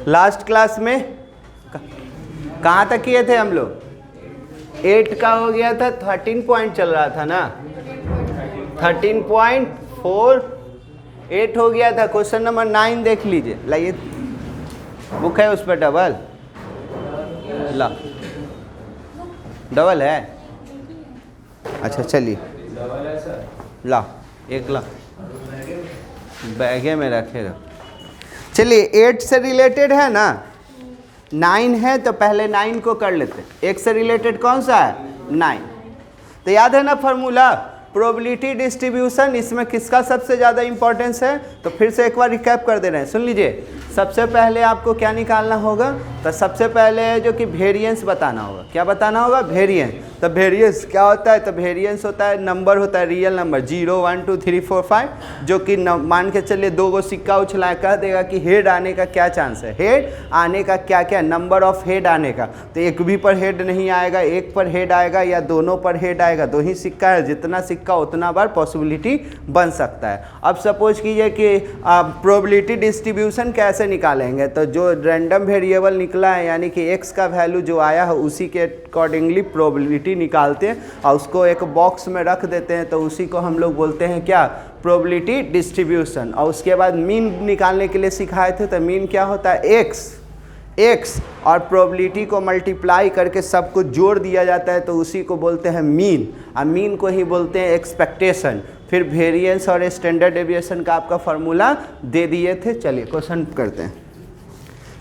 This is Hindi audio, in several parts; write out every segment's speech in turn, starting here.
लास्ट क्लास में कहाँ तक किए थे हम लोग? 8 का हो गया था, 13 पॉइंट चल रहा था ना, 13.48 हो गया था। क्वेश्चन नंबर 9 देख लीजिए, लाइए बुक है उस पर डबल ला, डबल है, अच्छा चलिए ला, एक ला बैगे में रखेगा। चलिए 8 से रिलेटेड है ना, 9 है तो पहले 9 को कर लेते हैं। 1 से रिलेटेड कौन सा है? 9। तो याद है ना फॉर्मूला, प्रोबेबिलिटी डिस्ट्रीब्यूशन, इसमें किसका सबसे ज़्यादा इंपॉर्टेंस है? तो फिर से एक बार रिकैप कर दे रहे हैं, सुन लीजिए। सबसे पहले आपको क्या निकालना होगा? तो सबसे पहले है जो कि वेरिएंस बताना होगा। क्या बताना होगा? वेरिएंस। तो वेरिएंस क्या होता है? तो वेरिएंस होता है नंबर, होता है रियल नंबर 0 1 2 3 4 5, जो कि मान के चलिए 2 गो सिक्का उछलाए, कह देगा कि हेड आने का क्या चांस है, हेड आने का क्या क्या नंबर ऑफ हेड आने का। तो एक भी पर हेड नहीं आएगा, एक पर हेड आएगा या दोनों पर हेड आएगा। 2 ही सिक्का है, जितना सिक्का उतना बार पॉसिबिलिटी बन सकता है। अब सपोज कीजिए कि प्रोबेबिलिटी डिस्ट्रीब्यूशन कैसे निकालेंगे? तो जो रैंडम वेरिएबल निकला है, यानी कि x का वैल्यू जो आया है उसी के अकॉर्डिंगली प्रोबेबिलिटी निकालते हैं और उसको एक बॉक्स में रख देते हैं। तो उसी को हम लोग बोलते हैं क्या? Probability distribution. और उसके बाद मीन निकालने के लिए सिखाए थे। तो मीन क्या होता है? x और प्रोबेबिलिटी को मल्टीप्लाई करके सब कुछ जोड़ दिया जाता है, तो उसी को बोलते हैं मीन। और मीन को ही बोलते हैं एक्सपेक्टेशन। फिर वेरिएंस और स्टैंडर्ड डेविएशन का आपका फार्मूला दे दिए थे। चलिए क्वेश्चन करते हैं।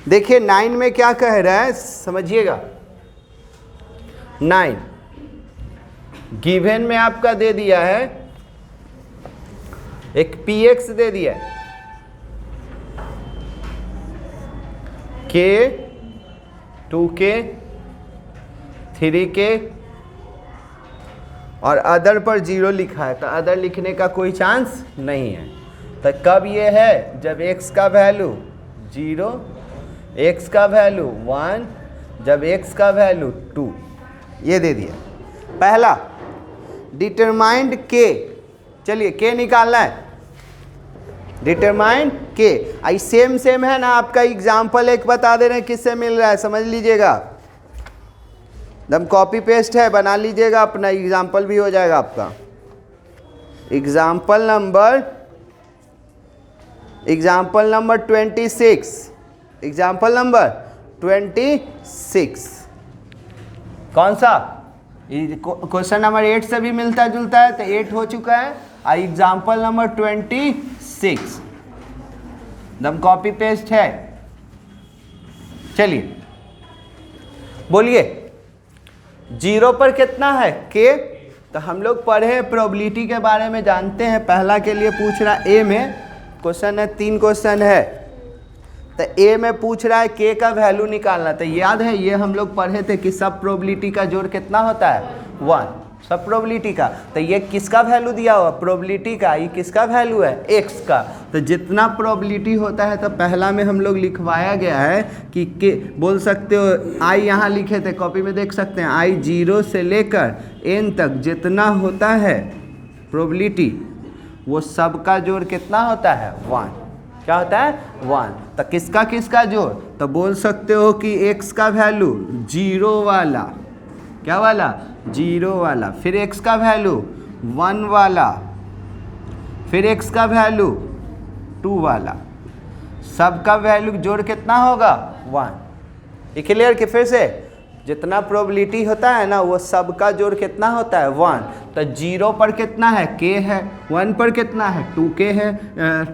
देखिए 9 में क्या कह रहा है, समझिएगा। 9 गिवन में आपका दे दिया है, एक px दे दिया है, k 2k 3k और अदर पर 0 लिखा है। तो अदर लिखने का कोई चांस नहीं है। तो कब ये है? जब x का वैल्यू 0, x का वैल्यू 1, जब x का वैल्यू 2। ये दे दिया पहला। डिटरमाइंड k, चलिए k निकालना है। डिटरमाइंड k आई सेम है ना। आपका एग्जाम्पल एक बता दे रहे हैं किससे मिल रहा है, समझ लीजिएगा। दम कॉपी पेस्ट है, बना लीजिएगा अपना, एग्जाम्पल भी हो जाएगा आपका। एग्जाम्पल नंबर 26, एग्जाम्पल नंबर 26 कौन सा? क्वेश्चन नंबर 8 से भी मिलता जुलता है, तो 8 हो चुका है। और एग्जाम्पल नंबर 26 दम कॉपी पेस्ट है। चलिए बोलिए 0 पर कितना है? k। तो हम लोग पढ़े प्रोबेबिलिटी के बारे में, जानते हैं। पहला के लिए पूछ रहा है, a में क्वेश्चन है, 3 क्वेश्चन है। तो a में पूछ रहा है k का वैल्यू निकालना। तो याद है ये हम लोग पढ़े थे कि सब प्रोबेबिलिटी का जोड़ कितना होता है? 1, सब प्रोबेबिलिटी का। तो ये किसका वैल्यू दिया हुआ? प्रोबेबिलिटी का। ये किसका वैल्यू है? x का। तो जितना प्रोबेबिलिटी होता है, तो पहला में हम लोग लिखवाया गया है कि बोल सकते हो i, यहाँ लिखे थे कॉपी में देख सकते हैं, i 0 से लेकर n तक जितना होता है प्रोबेबिलिटी, वो सब का जोड़ कितना होता है? 1। क्या होता है? 1। तो किसका किसका जोड़? तो बोल सकते हो कि x का वैल्यू 0 वाला, क्या वाला? 0 वाला, फिर x का वैल्यू 1 वाला, फिर x का वैल्यू 2 वाला, सब का वैल्यू जोड़ कितना होगा? 1। ये क्लियर? कि फिर से जितना प्रोबेबिलिटी होता है ना, वो सब का जोड़ कितना होता है? 1। तो 0 पर कितना है? k है। 1 पर कितना है? 2k है।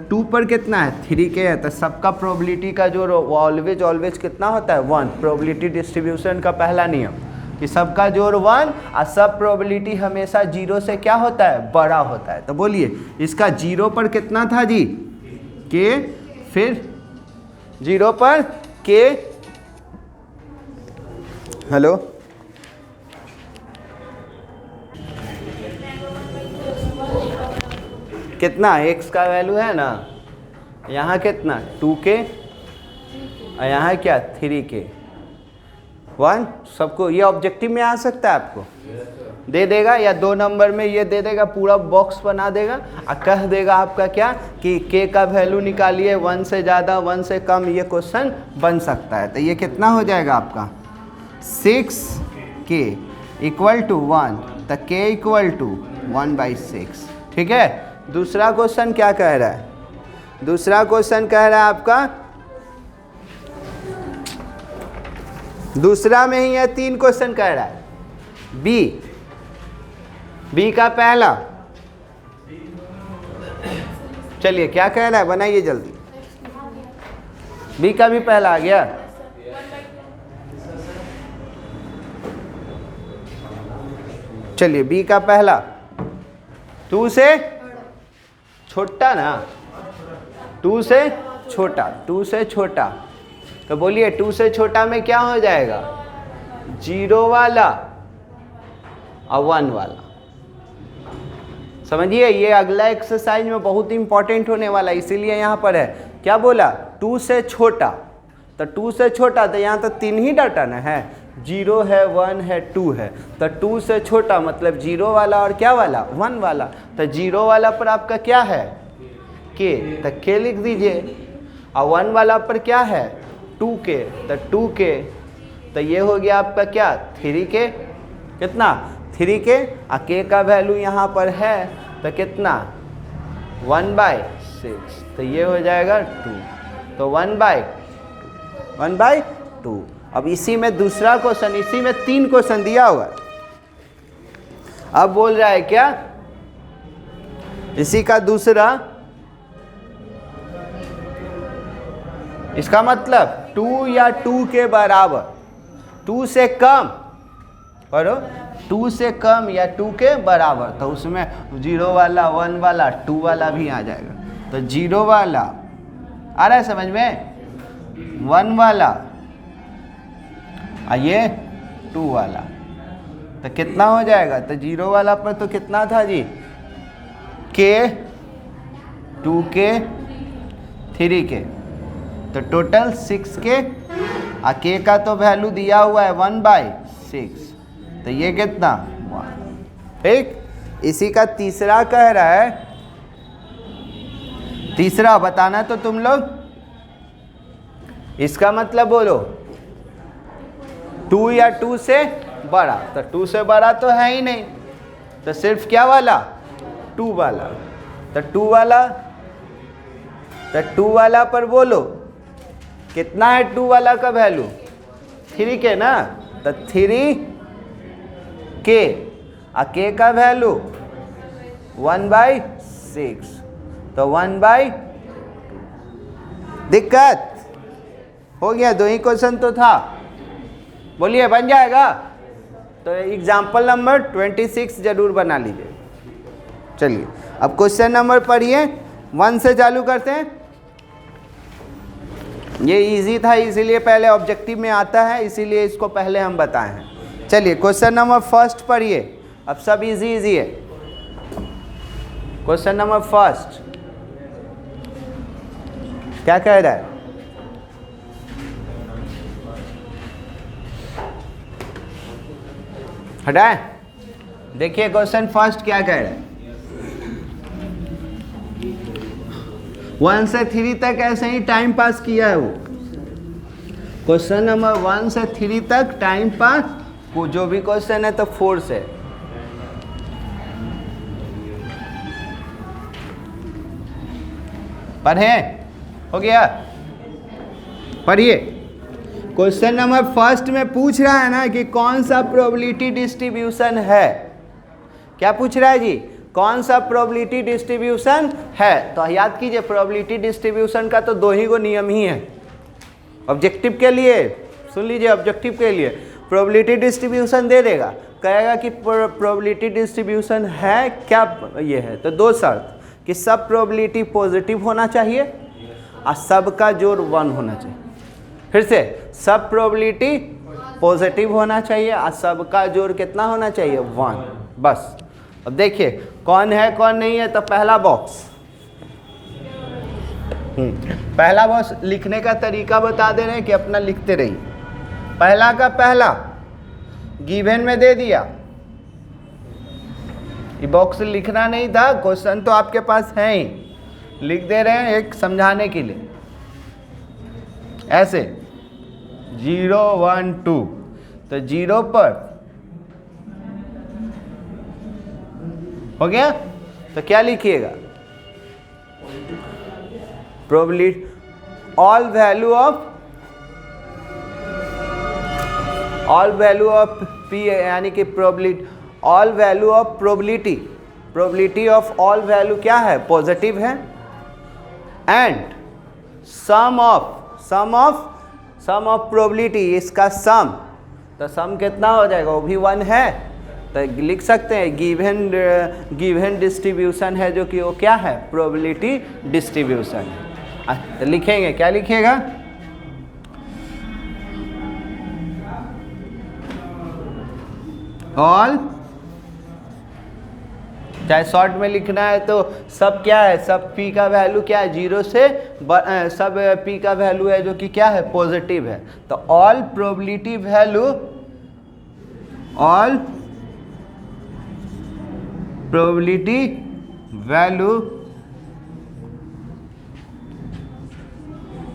2 पर कितना है? 3k है। तो सबका प्रोबेबिलिटी का जोड़ ऑलवेज कितना होता है? 1। प्रोबेबिलिटी डिस्ट्रीब्यूशन का पहला नियम कि सबका जोड़ 1 और सब प्रोबेबिलिटी हमेशा 0 से क्या होता है? बड़ा होता है। तो बोलिए इसका 0 पर कितना था जी? k, फिर 0 पर k, हेलो कितना? x का वैल्यू है ना, यहाँ कितना? 2k और यहाँ क्या? 3k। 1। सबको ये ऑब्जेक्टिव में आ सकता है आपको? दे देगा, या 2 नंबर में ये दे देगा, पूरा बॉक्स बना देगा और कह देगा आपका क्या कि k का वैल्यू निकालिए, 1 से ज़्यादा 1 से कम, ये क्वेश्चन बन सकता है। तो ये कितना हो जाएगा आपका 6k इक्वल टू 1, तो k इक्वल टू 1/6। ठीक है। दूसरा क्वेश्चन क्या कह रहा है? दूसरा क्वेश्चन कह रहा है आपका, दूसरा में ही है 3 क्वेश्चन कह रहा है। बी का पहला, चलिए क्या कह रहा है बनाइए जल्दी। बी का भी पहला आ गया। चलिए बी का पहला 2 से छोटा ना, 2 से छोटा, 2 से छोटा, तो बोलिए 2 से छोटा में क्या हो जाएगा? 0 वाला और 1 वाला। समझिए ये अगला एक्सरसाइज में बहुत इंपॉर्टेंट होने वाला है, इसीलिए यहाँ पर है। क्या बोला? 2 से छोटा, तो 2 से छोटा तो यहाँ तो 3 ही डाटा ना है, 0 है, 1 है, 2 है। तो 2 से छोटा मतलब 0 वाला और क्या वाला? 1 वाला। तो 0 वाला पर आपका क्या है? k, तो k लिख दीजिए, और 1 वाला पर क्या है? 2k, तो 2k, तो ये हो गया आपका क्या? 3k, कितना? 3k, और k का वैल्यू यहाँ पर है तो कितना? 1/6, तो ये हो जाएगा 2, तो 1/2। अब इसी में दूसरा क्वेश्चन, इसी में 3 क्वेश्चन दिया हुआ है। अब बोल रहा है क्या? इसी का दूसरा, इसका मतलब 2 या 2 के बराबर, 2 से कम और 2 से कम या 2 के बराबर, तो उसमें 0 वाला, 1 वाला, 2 वाला भी आ जाएगा। तो 0 वाला आ रहा है समझ में, 1 वाला और ये 2 वाला, तो कितना हो जाएगा? तो 0 वाला पर तो कितना था जी? k, 2k, 3k, तो टोटल 6k, और k का तो वैल्यू दिया हुआ है 1/6, तो ये कितना? 1। ठीक। इसी का तीसरा कह रहा है, तीसरा बताना तो तुम लोग, इसका मतलब बोलो 2 या 2 से बड़ा, तो 2 से बड़ा तो है ही नहीं, तो सिर्फ क्या वाला? 2 वाला, तो 2 वाला, तो 2 वाला पर बोलो कितना है? 2 वाला का वैल्यू 3k ना, तो 3k, और k का वैल्यू 1/6, तो 1/2। दिक्कत हो गया? 2 ही क्वेश्चन तो था, बोलिए बन जाएगा? तो एग्जाम्पल नंबर 26 जरूर बना लीजिए। चलिए अब क्वेश्चन नंबर पढ़िए, 1 से चालू करते हैं। ये इजी था इसीलिए पहले ऑब्जेक्टिव में आता है, इसीलिए इसको पहले हम बताए हैं। चलिए क्वेश्चन नंबर फर्स्ट पढ़िए, अब सब इजी इजी है। क्वेश्चन नंबर फर्स्ट क्या कह रहा है? हटाए, देखिए क्वेश्चन फर्स्ट क्या कह रहा है। 1 से 3 तक ऐसे ही टाइम पास किया है वो। क्वेश्चन नंबर 1 से 3 तक टाइम पास, को जो भी क्वेश्चन है तो 4 से। पढ़े? हो गया? पढ़िए। क्वेश्चन नंबर फर्स्ट में पूछ रहा है ना कि कौन सा प्रोबेबिलिटी डिस्ट्रीब्यूशन है। क्या पूछ रहा है जी? कौन सा प्रोबेबिलिटी डिस्ट्रीब्यूशन है। तो याद कीजिए प्रोबेबिलिटी डिस्ट्रीब्यूशन का तो 2 ही गो नियम ही है। ऑब्जेक्टिव के लिए सुन लीजिए, ऑब्जेक्टिव के लिए प्रोबेबिलिटी डिस्ट्रीब्यूशन दे देगा, कहेगा कि प्रोबेबिलिटी डिस्ट्रीब्यूशन है क्या, ये है तो 2 शर्त कि सब प्रोबेबिलिटी पॉजिटिव होना चाहिए और सबका जोड़ 1 होना चाहिए। फिर से, सब प्रोबेबिलिटी पॉजिटिव होना चाहिए और सबका जोड़ कितना होना चाहिए? 1। बस। अब देखिए कौन है कौन नहीं है। तो पहला बॉक्स, पहला बॉक्स लिखने का तरीका बता दे रहे हैं कि अपना लिखते रहिए। पहला का पहला गिवन में दे दिया, ये बॉक्स लिखना नहीं था, क्वेश्चन तो आपके पास है ही, लिख दे रहे हैं एक समझाने के लिए। ऐसे 0 1 2, तो 0 पर हो गया, तो क्या लिखिएगा? Probability all value of P, यानी कि probability all value of probability of all value क्या है? पॉजिटिव है। एंड सम ऑफ प्रोबेबिलिटी, इसका सम, तो सम कितना हो जाएगा? वो भी 1 है, तो लिख सकते हैं गिवन डिस्ट्रीब्यूशन है जो कि वो क्या है? प्रोबेबिलिटी डिस्ट्रीब्यूशन है। तो लिखेंगे, क्या लिखिएगा? ऑल, चाहे शॉर्ट में लिखना है तो सब क्या है? सब p का वैल्यू क्या है? 0 से सब p का वैल्यू है जो कि क्या है? पॉजिटिव है। तो all probability value, all probability value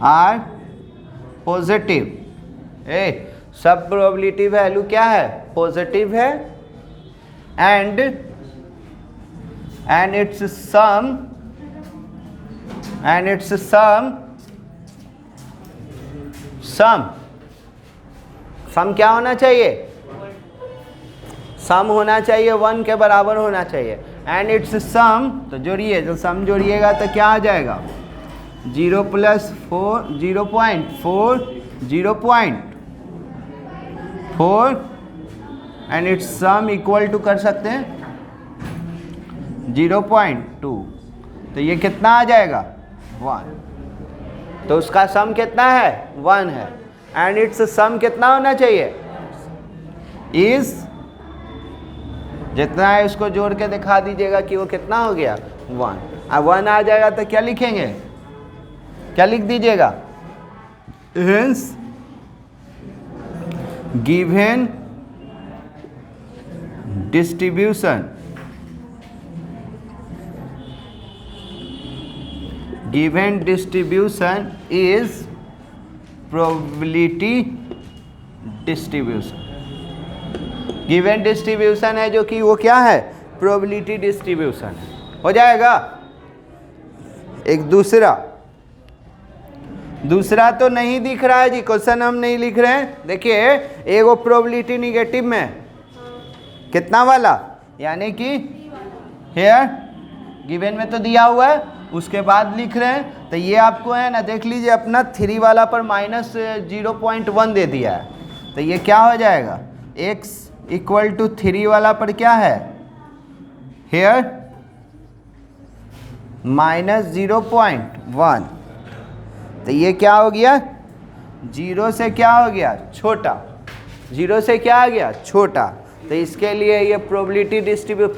are positive. सब प्रोबेबिलिटी वैल्यू क्या है? पॉजिटिव है। एंड its सम क्या होना चाहिए? सम होना चाहिए 1 के बराबर होना चाहिए। एंड इट्स सम, तो जोड़िए, जो सम जोड़िएगा तो क्या आ जाएगा? 0 + 4 0.4 0.4 and its sum equal to कर सकते हैं 0.2, तो ये कितना आ जाएगा? 1। तो उसका सम कितना है? 1 है। एंड इट्स सम कितना होना चाहिए? इज, जितना है उसको जोड़ के दिखा दीजिएगा कि वो कितना हो गया? 1। अब 1 आ जाएगा तो क्या लिखेंगे? क्या लिख दीजिएगा? Hence given distribution is probability distribution। Given distribution है जो कि वो क्या है? प्रोबेबिलिटी डिस्ट्रीब्यूशन है। हो जाएगा। एक दूसरा तो नहीं दिख रहा है जी, क्वेश्चन हम नहीं लिख रहे हैं। देखिए, एगो प्रोबेबिलिटी निगेटिव में कितना वाला, यानी कि हेयर गिवन में तो दिया हुआ है, उसके बाद लिख रहे हैं। तो ये आपको है ना, देख लीजिए अपना 3 वाला पर -0.1 दे दिया है, तो ये क्या हो जाएगा? x = 3 वाला पर क्या है? हेयर -0.1, तो ये क्या हो गया? 0 से क्या हो गया? छोटा। 0 से क्या आ गया? छोटा। तो इसके लिए ये प्रोबेबिलिटी डिस्ट्रीब्यूशन,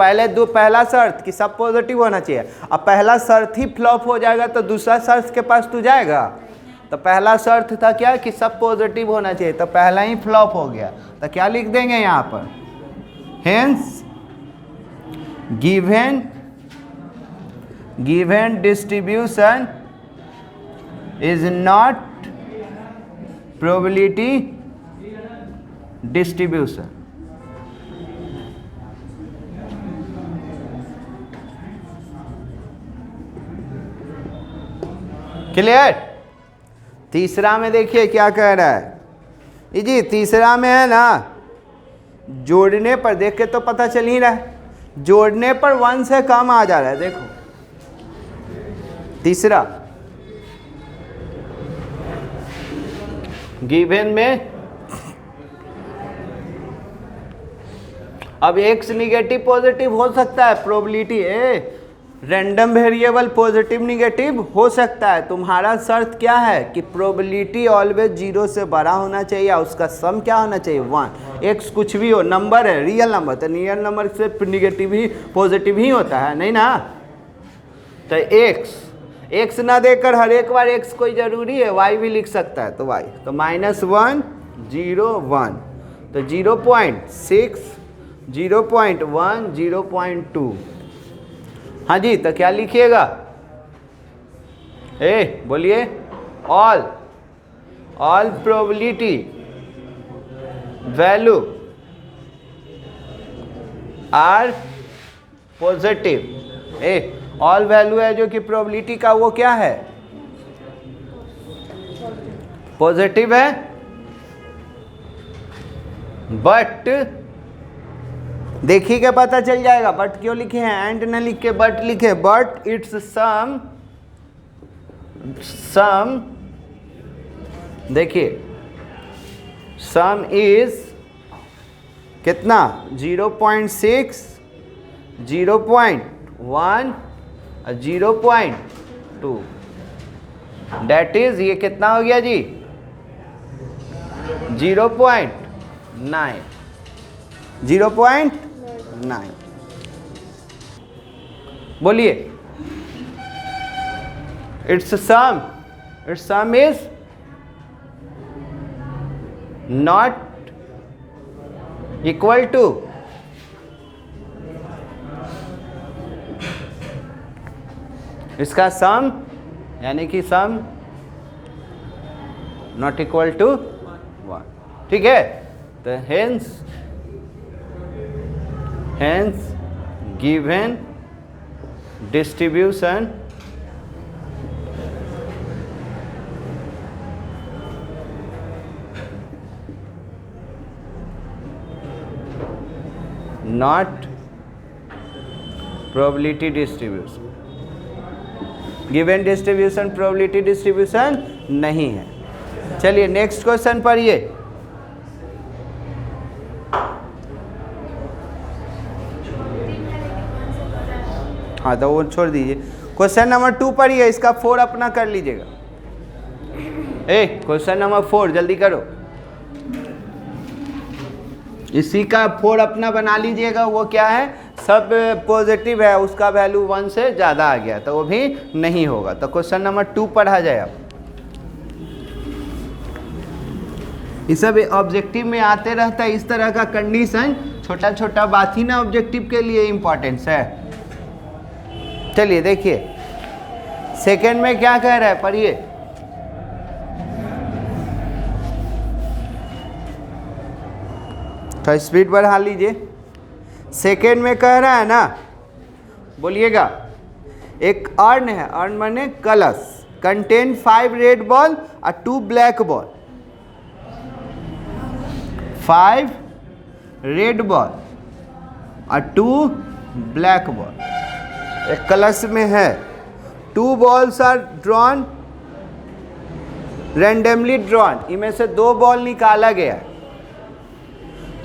पहला शर्त कि सब पॉजिटिव होना चाहिए। अब पहला शर्त ही फ्लॉप हो जाएगा तो दूसरा शर्त के पास तो जाएगा। तो पहला शर्त था क्या? कि सब पॉजिटिव होना चाहिए, तो पहला ही फ्लॉप हो गया। तो क्या लिख देंगे यहाँ पर? Hence given distribution is not probability distribution। Clear? तीसरा में देखिए क्या कह रहा है जी। तीसरा में है ना, जोड़ने पर, देख के तो पता चल ही रहा है, जोड़ने पर 1 से कम आ जा रहा है। देखो तीसरा, गिवन में अब x निगेटिव पॉजिटिव हो सकता है, probability random variable positive negative हो सकता है। तुम्हारा शर्त क्या है? कि प्रोबेबिलिटी ऑलवेज 0 से बड़ा होना चाहिए, उसका सम क्या होना चाहिए? 1। x कुछ भी हो, नंबर है, रियल नंबर, तो रियल नंबर से निगेटिव ही पॉजिटिव ही होता है, नहीं ना? तो x ना देकर हर एक बार x कोई ज़रूरी है, y भी लिख सकता है, तो y, तो -1 0 1, तो 0.6 0.1 0.2। हाँ जी, तो क्या लिखिएगा? बोलिए। All probability value are positive. All value है जो कि प्रोबेबिलिटी का वो क्या है? पॉजिटिव है। बट देखिए क्या पता चल जाएगा। बट क्यों लिखे हैं? एंड न लिख के बट लिखे। बट इट्स सम देखिए, सम इज कितना? 0.6 0.1 और 0.2। डेट इज ये कितना हो गया जी? 0.9। 0.9। बोलिए। Its sum is not equal to इसका सम, यानी कि सम नॉट इक्वल टू 1। ठीक है, तो hence given distribution not probability distribution. Given distribution probability distribution नहीं है। चलिए नेक्स्ट क्वेश्चन पढ़िए। हाँ तो वो छोड़ दीजिए। क्वेश्चन नंबर 2 पढ़िए, इसका 4 अपना कर लीजिएगा। क्वेश्चन नंबर 4 जल्दी करो। इसी का 4 अपना बना लीजिएगा। वो क्या है? सब पॉजिटिव है, उसका वैल्यू 1 से ज़्यादा आ गया तो वो भी नहीं होगा। तो क्वेश्चन नंबर 2 पढ़ा जाए अब। ये सब ऑब्जेक्टिव में आते रहता है इस तरह का कंडीशन। छोटा छोटा बात ही ना ऑब्जेक्टिव के लिए इम्पोर्टेंस है। चलिए देखिए सेकंड में क्या कह रहा है, पढ़िए। तो स्पीड बढ़ा लीजिए। सेकेंड में कह रहा है ना, बोलिएगा। एक अर्न है, अर्न माने कलश, कंटेन 5 रेड बॉल और 2 ब्लैक बॉल। 5 रेड बॉल और 2 ब्लैक बॉल एक कलश में है। 2 balls are drawn randomly drawn, इनमें से 2 बॉल निकाला गया।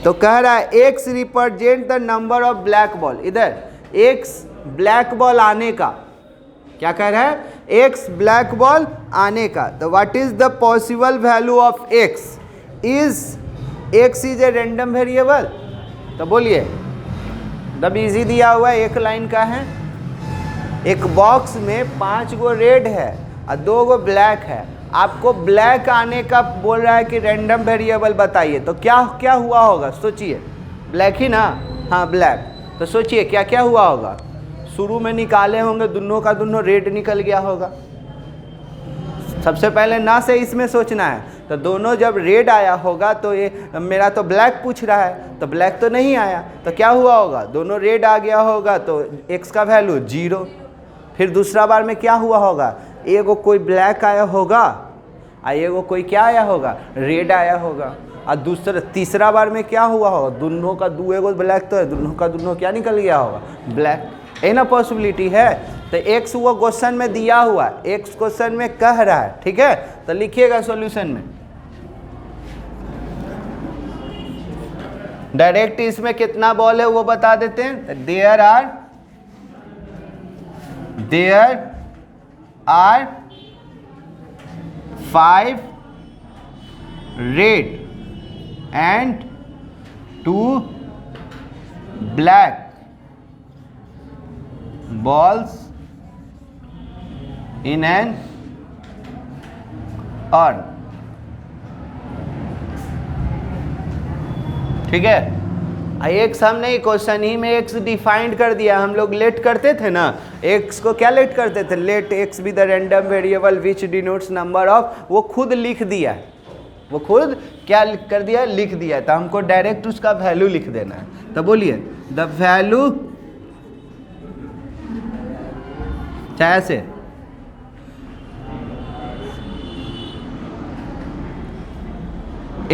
तो कह रहा है X represent the number of black ball. इधर एक्स ब्लैक बॉल आने का, क्या कह रहा है? एक्स ब्लैक बॉल आने का। तो what is the possible value of X? X is a random variable. तो बोलिए, दब इजी दिया हुआ है, एक लाइन का है। एक बॉक्स में 5 गो रेड है और 2 गो ब्लैक है। आपको ब्लैक आने का बोल रहा है कि रैंडम वेरिएबल बताइए। तो क्या क्या हुआ होगा? सोचिए। ब्लैक ही ना? हाँ ब्लैक। तो सोचिए क्या क्या हुआ होगा। शुरू में निकाले होंगे, दोनों का दोनों रेड निकल गया होगा। सबसे पहले ना से इसमें सोचना है। तो दोनों जब रेड आया होगा तो ये मेरा तो ब्लैक पूछ रहा है, तो ब्लैक तो नहीं आया। तो क्या हुआ होगा? दोनों रेड आ गया होगा तो एक्स का वैल्यू 0। फिर दूसरा बार में क्या हुआ होगा? एगो कोई ब्लैक आया होगा और एगो कोई क्या आया होगा? रेड आया होगा। और तीसरा बार में क्या हुआ होगा? दोनों का एगो ब्लैक तो है, दोनों का दोनों क्या निकल गया होगा? ब्लैक। ये ना पॉसिबिलिटी है। तो एक्स वो क्वेश्चन में दिया हुआ, एक्स क्वेश्चन में कह रहा है। ठीक है, तो लिखिएगा सॉल्यूशन में। डायरेक्ट इसमें कितना बॉल है वो बता देते हैं। There are 5 red and 2 black balls in an urn। ठीक है, एक्स हम नहीं, क्वेश्चन ही में एक्स डिफाइंड कर दिया। हम लोग लेट करते थे ना, एक्स को क्या लेट करते थे, let X be the random variable which denotes number of, वो खुद लिख दिया है, वो खुद क्या कर दिया, लिख दिया। तो हमको डायरेक्ट उसका वैल्यू लिख देना है। तो बोलिए द वैल्यू, चाहे से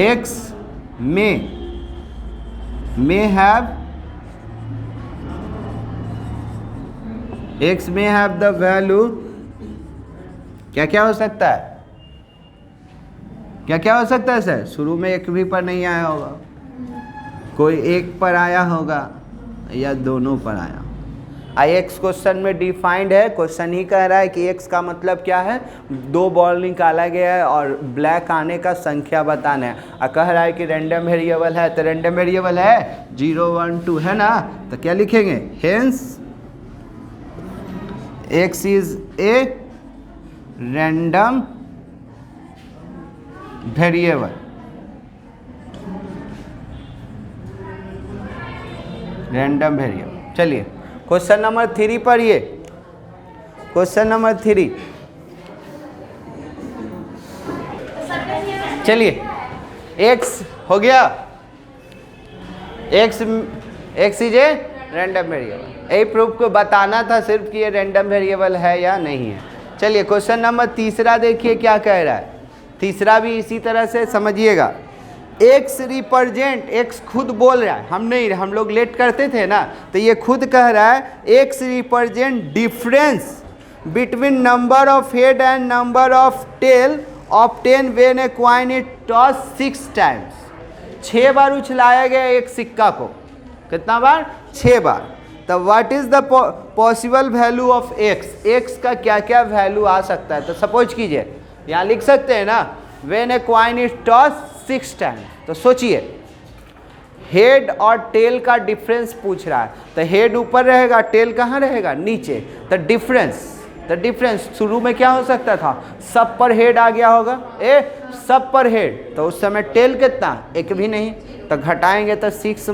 x may have x may have the value, क्या क्या हो सकता है, क्या क्या हो सकता है सर, शुरू में एक भी पर नहीं आया होगा, कोई एक पर आया होगा या दोनों पर आया। एक्स क्वेश्चन में डिफाइंड है, क्वेश्चन ही कह रहा है कि एक्स का मतलब क्या है, दो बॉल निकाला गया है और ब्लैक आने का संख्या बताना है। और कह रहा है कि रैंडम वेरिएबल है, तो रैंडम वेरिएबल है 0 1 2 है ना, तो क्या लिखेंगे, hence x is a random variable. Random variable. चलिए क्वेश्चन नंबर 3 पढ़िए, क्वेश्चन नंबर 3। चलिए x हो गया, x is a random variable. यही प्रूफ को बताना था सिर्फ कि ये रैंडम वेरिएबल है या नहीं है। चलिए क्वेश्चन नंबर 3 देखिए क्या कह रहा है। तीसरा भी इसी तरह से समझिएगा। एक्स रिप्रेजेंट, एक्स खुद बोल रहा है, हम नहीं, हम लोग लेट करते थे ना, तो ये खुद कह रहा है X represent difference between number of head and number of tail obtain when a coin is toss 6 times. 6 बार उछलाया गया एक सिक्का को, कितना बार, 6 बार। तो what is the possible value of X, X का क्या क्या वैल्यू आ सकता है। तो सपोज कीजिए यहाँ लिख सकते हैं ना, when a coin is toss 6 times. तो सोचिए हेड और टेल का डिफरेंस पूछ रहा है, तो हेड ऊपर रहेगा, टेल कहाँ रहेगा, नीचे। तो डिफरेंस शुरू में क्या हो सकता था, सब पर हेड आ गया होगा, सब पर हेड, तो उस समय टेल कितना, एक भी नहीं, तो घटाएंगे तो 6 -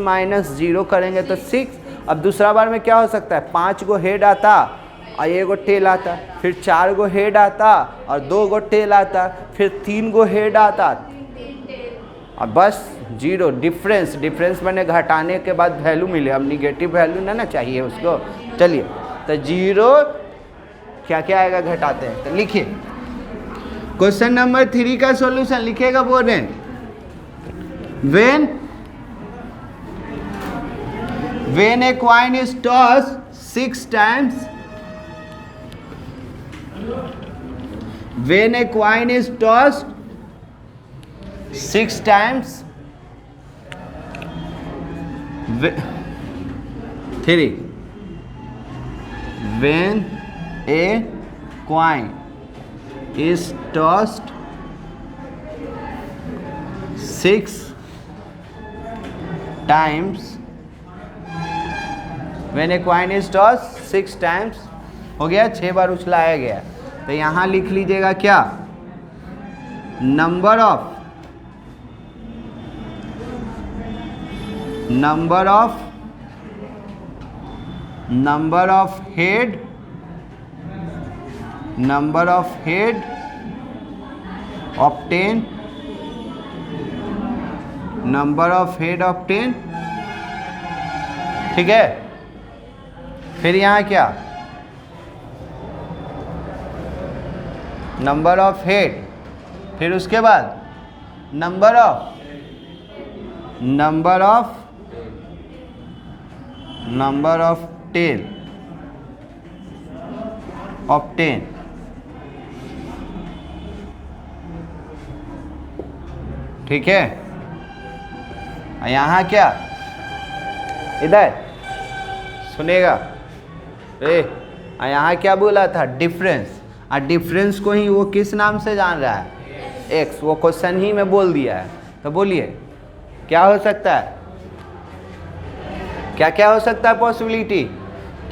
0 करेंगे तो 6। अब दूसरा बार में क्या हो सकता है, 5 गो हेड आता और 1 गो टेल आता, फिर 4 गो हेड आता और 2 गो टेल आता, फिर 3 गो हेड आता और बस 0। डिफरेंस मैंने घटाने के बाद वैल्यू मिले, अब निगेटिव वैल्यू ना चाहिए उसको। चलिए तो 0 क्या क्या आएगा घटाते हैं, तो लिखिए क्वेश्चन नंबर 3 का सॉल्यूशन लिखेगा, बोल रहे हैं when a coin is tossed 6 times, when a coin is tossed 6 times, 3, when a coin is tossed 6 times, when a coin is tossed 6 times, हो गया, 6 बार उछलाया गया। तो यहाँ लिख लीजिएगा क्या, नंबर ऑफ हेड ऑब्टेन, ठीक है। फिर यहाँ क्या, नंबर ऑफ हेड, फिर उसके बाद नंबर ऑफ टेल ऑब्टेन, ठीक है। यहाँ क्या, इधर सुनेगा, यहाँ क्या बोला था, डिफरेंस। और डिफरेंस को ही वो किस नाम से जान रहा है, एक्स, वो क्वेश्चन ही में बोल दिया है। तो बोलिए क्या हो सकता है, क्या क्या हो सकता है पॉसिबिलिटी,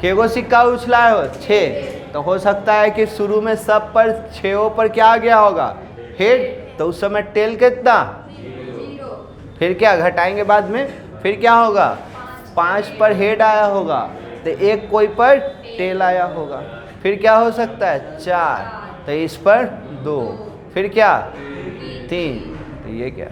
केगो सिक्का उछला हो 6, तो हो सकता है कि शुरू में सब पर 6 पर क्या आ गया होगा, हेड, तो उस समय टेल कितना, फिर क्या घटाएंगे बाद में फिर क्या होगा, 5 पर हेड आया होगा, तो एक कोई पर टेल आया होगा। फिर क्या हो सकता है, 4, तो इस पर 2, फिर क्या 3, तो ये क्या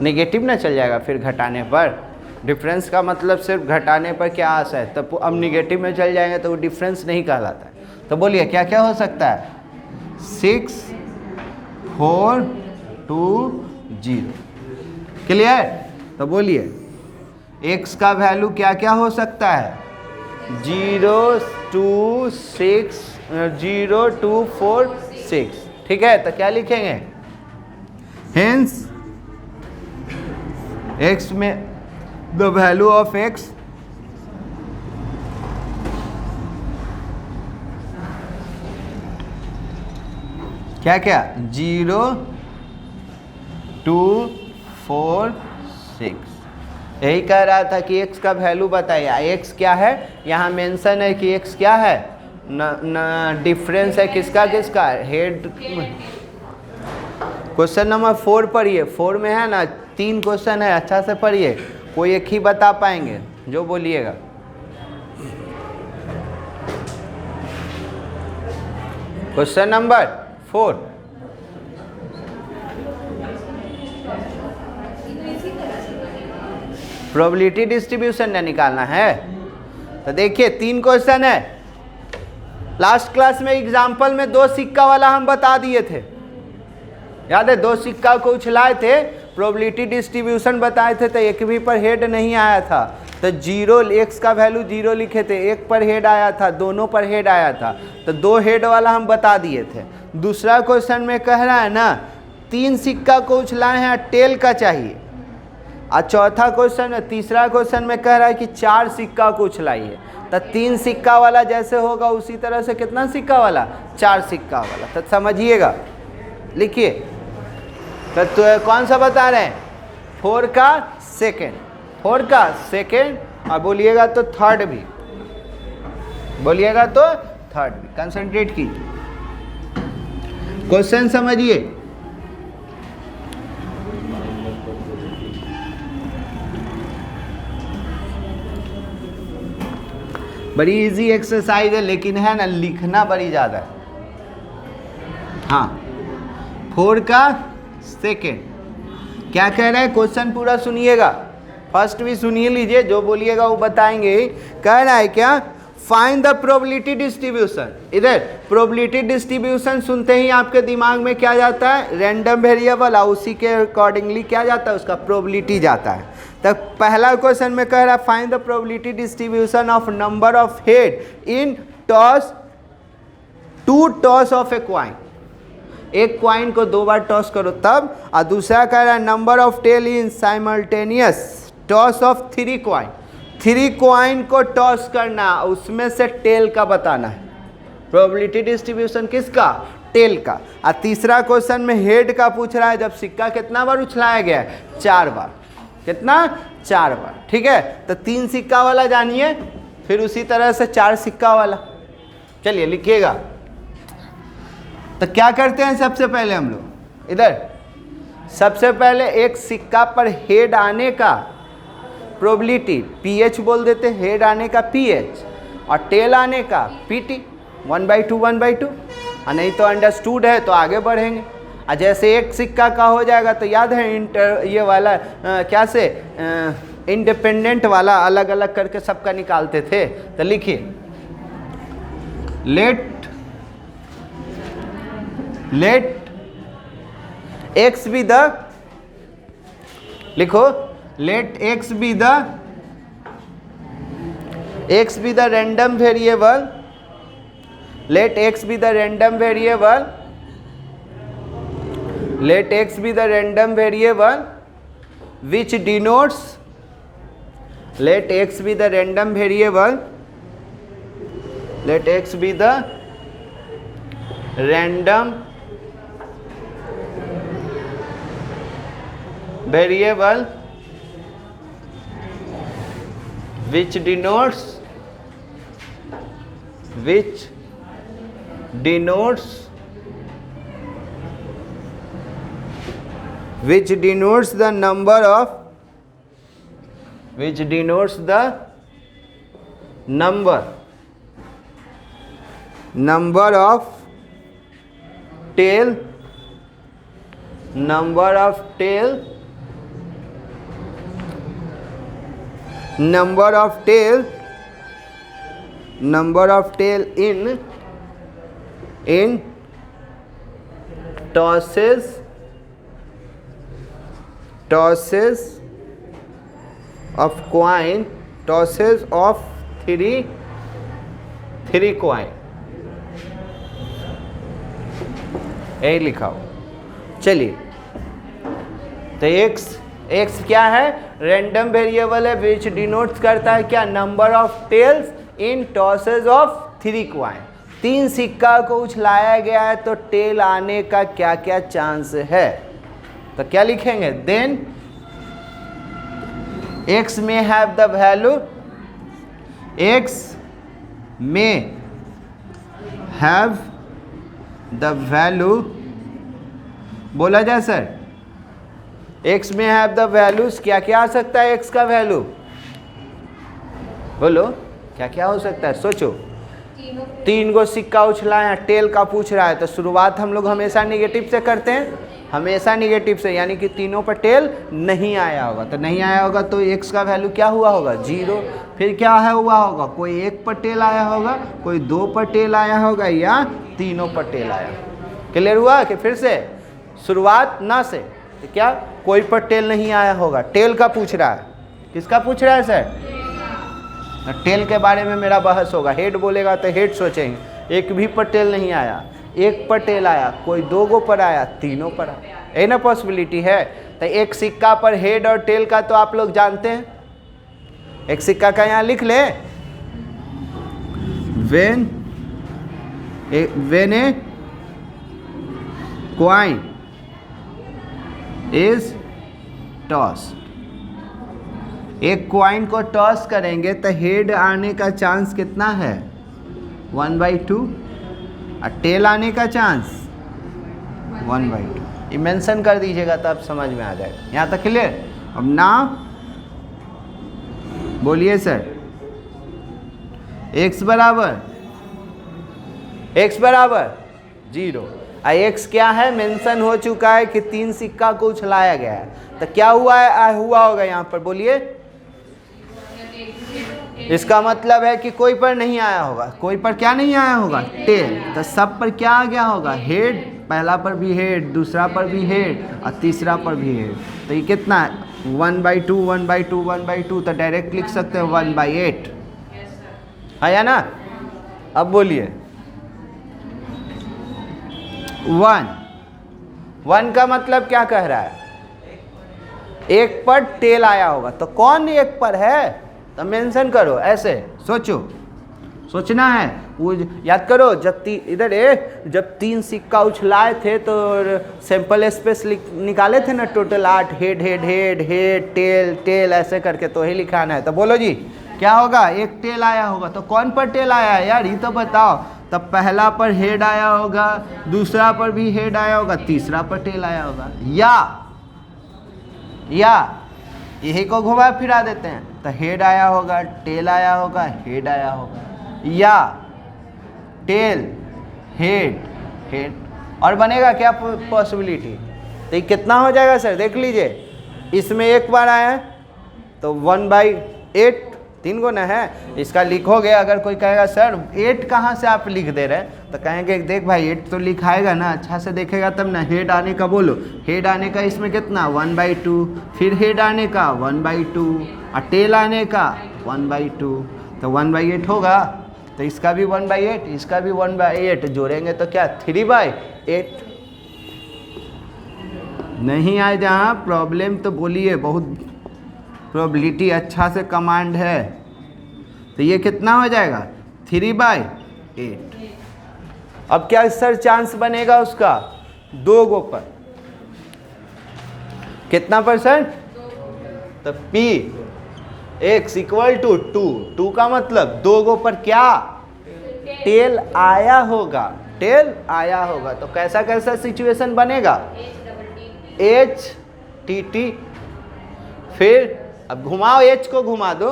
नेगेटिव ना चल जाएगा फिर घटाने पर। डिफरेंस का मतलब सिर्फ घटाने पर क्या आशा है, तब अब निगेटिव में चल जाएंगे तो वो डिफरेंस नहीं कहलाता है। तो बोलिए क्या क्या हो सकता है, 6, 4, 2, 0। क्लियर। तो बोलिए x का वैल्यू क्या क्या हो सकता है, 0, 2, 6, 0, 2, 4, 6। ठीक है, तो क्या लिखेंगे, हेंस x में द वैल्यू ऑफ x क्या क्या, 0, 2, 4, 6। यही कह रहा था कि x का वैल्यू बताइए। x क्या है, यहाँ मेंशन है कि x क्या है, न डिफरेंस है किसका किसका, हेड। क्वेश्चन नंबर 4 पढ़िए, 4 में है ना 3 क्वेश्चन है, अच्छा से पढ़िए, कोई एक ही बता पाएंगे जो बोलिएगा। क्वेश्चन नंबर 4, प्रोबेबिलिटी डिस्ट्रीब्यूशन ने निकालना है। तो देखिए 3 क्वेश्चन है, लास्ट क्लास में एग्जाम्पल में 2 सिक्का वाला हम बता दिए थे, याद है, 2 सिक्का को उछलाए थे, प्रोबेबिलिटी डिस्ट्रीब्यूशन बताए थे, तो एक भी पर हेड नहीं आया था, तो 0, x का वैल्यू 0 लिखे थे, एक पर हेड आया था, दोनों पर हेड आया था, तो 2 हेड वाला हम बता दिए थे। दूसरा क्वेश्चन में कह रहा है ना 3 सिक्का को उछलाए हैं, टेल का चाहिए। और चौथा क्वेश्चन, तीसरा क्वेश्चन में कह रहा है कि 4 सिक्का को उछलाइए, तो 3 सिक्का वाला जैसे होगा उसी तरह से कितना सिक्का वाला, 4 सिक्का वाला। तो समझिएगा, लिखिए। तो कौन सा बता रहे हैं, 4 का सेकेंड, 4 का सेकेंड, और बोलिएगा तो थर्ड भी, बोलिएगा तो थर्ड भी। कंसंट्रेट कीजिए, क्वेश्चन समझिए। बड़ी इजी एक्सरसाइज है, लेकिन है ना लिखना बड़ी ज़्यादा है। हाँ, 4 का सेकेंड क्या कह रहा है, क्वेश्चन पूरा सुनिएगा, फर्स्ट भी सुनिए लीजिए, जो बोलिएगा वो बताएंगे। कह रहा है क्या, फाइंड द प्रोबेबिलिटी डिस्ट्रीब्यूशन। इधर प्रोबेबिलिटी डिस्ट्रीब्यूशन सुनते ही आपके दिमाग में क्या जाता है, रैंडम वेरिएबल, और उसी के अकॉर्डिंगली क्या जाता है, उसका प्रोबेबिलिटी जाता है। तो पहला क्वेश्चन में कह रहा है find the probability distribution of number of head in toss, 2 toss of A coin. एक क्वाइन को 2 बार टॉस करो तब। और दूसरा कह रहा है number of tail in simultaneous toss of 3 coin. 3 coin को टॉस करना, उसमें से टेल का बताना है। प्रोबेबिलिटी डिस्ट्रीब्यूशन किसका, टेल का। और तीसरा क्वेश्चन में हेड का पूछ रहा है, जब सिक्का कितना बार उछलाया गया है, 4 बार। कितना, 4 बार। ठीक है, तो 3 सिक्का वाला जानिए, फिर उसी तरह से 4 सिक्का वाला। चलिए लिखिएगा। तो क्या करते हैं, सबसे पहले हम लोग इधर, सबसे पहले एक सिक्का पर हेड आने का प्रोबेबिलिटी पीएच बोल देते, हेड आने का पीएच, और टेल आने का पीटी, 1/2 1/2। और नहीं तो अंडरस्टूड है तो आगे बढ़ेंगे। और जैसे एक सिक्का का हो जाएगा तो याद है ये वाला क्या से इंडिपेंडेंट वाला अलग अलग करके सबका निकालते थे। तो लिखिए लेट x बी द, लिखो let x be the random variable, let x be the random variable, let x be the random variable which denotes, let x be the random variable, let x be the random variable which denotes the number of which denotes the number of tail in tosses of coin, tosses of three coin, यही लिखा हो। चलिए, तो एक्स क्या है? रैंडम वेरिएबल है विच डिनोट्स करता है क्या? Number of tails in tosses of 3 coin. 3 सिक्का को उछलाया गया है तो टेल आने का क्या क्या चांस है? तो क्या लिखेंगे? Then x may have the value, x may have the value, बोला जाए sir, x may have the values, क्या क्या आ सकता है x का वैल्यू? बोलो क्या क्या हो सकता है? सोचो। 3 गो सिक्का उछलाया, टेल का पूछ रहा है, तो शुरुआत हम लोग हमेशा निगेटिव से करते हैं, हमेशा निगेटिव से, यानी कि तीनों पर टेल नहीं आया होगा। तो नहीं आया होगा तो x का वैल्यू क्या हुआ होगा? 0। फिर क्या है हुआ होगा? कोई 1 पर टेल आया होगा, कोई 2 पर टेल आया होगा, या तीनों पर टेल आया। क्लियर हुआ? कि फिर से शुरुआत ना से, तो क्या कोई पर टेल नहीं आया होगा? टेल का पूछ रहा है। किसका पूछ रहा है सर? टेल के बारे में मेरा बहस होगा। हेड बोलेगा तो हेड सोचेंगे, एक भी पर टेल नहीं आया, 1 पर टेल आया, कोई 2 गो पर आया, तीनों पर आया, ये ना पॉसिबिलिटी है। तो एक सिक्का पर हेड और टेल का तो आप लोग जानते हैं। एक सिक्का का यहाँ लिख ले, when a coin is tossed, एक क्वाइन को टॉस करेंगे तो हेड आने का चांस कितना है? 1/2, और टेल आने का चांस 1/2। ये मेंशन कर दीजिएगा तो आप समझ में आ जाएगा। यहाँ तक क्लियर? अब ना बोलिए सर। x बराबर 0, और x क्या है? मेंशन हो चुका है कि 3 सिक्का को उछलाया गया है, तो क्या हुआ है? हुआ होगा यहाँ पर, बोलिए। इसका मतलब है कि कोई पर नहीं आया होगा। कोई पर क्या नहीं आया होगा? टेल। तो सब पर क्या आ गया होगा? हेड। पहला पर भी हेड, दूसरा पर भी हेड, और तीसरा पर भी हेड। तो ये कितना है? 1/2 1/2 1/2। तो डायरेक्ट लिख सकते हैं 1/8, है या ना? अब बोलिए 1 का मतलब क्या कह रहा है? 1 पर टेल आया होगा। तो कौन 1 पर है? तो मेंशन करो। ऐसे सोचो, सोचना है। वो याद करो, जब 3 सिक्का उछलाए थे तो सैंपल स्पेस निकाले थे ना, total 8, head head head head tail tail ऐसे करके, तो ही लिखाना है। तो बोलो जी क्या होगा? 1 टेल आया होगा। तो कौन पर टेल आया है यार, ये तो बताओ। तब पहला पर हेड आया होगा, दूसरा पर भी हेड आया होगा, तीसरा पर टेल आया होगा, या यही को घुमा फिरा देते हैं। तो हेड आया होगा, टेल आया होगा, हेड आया होगा, या टेल हेड हेड, और बनेगा क्या पॉसिबिलिटी? तो ये कितना हो जाएगा सर? देख लीजिए, इसमें 1 बार आया है तो 1/8, 3 गो ना है। इसका लिखोगे, अगर कोई कहेगा सर 8 कहाँ से आप लिख दे रहे हैं, तो कहेंगे देख भाई 8 तो लिखाएगा ना, अच्छा से देखेगा तब ना। हेड आने का बोलो, हेड आने का इसमें कितना? 1/2, फिर हेड आने का 1/2, और टेल आने का 1/2, तो 1/8 होगा। तो इसका भी 1/8, इसका भी 1/8, जोड़ेंगे तो क्या? 3/8। नहीं आए जहाँ प्रॉब्लम तो बोलिए, बहुत प्रोबेबिलिटी अच्छा से कमांड है। तो ये कितना हो जाएगा? 3/8। अब क्या सर चांस बनेगा उसका? 2 गो पर। कितना %? तो P x = 2 का मतलब 2 गो पर क्या? टेल आया होगा, टेल आया होगा। तो कैसा कैसा सिचुएशन बनेगा? HTT, फिर अब घुमाओ, एच को घुमा दो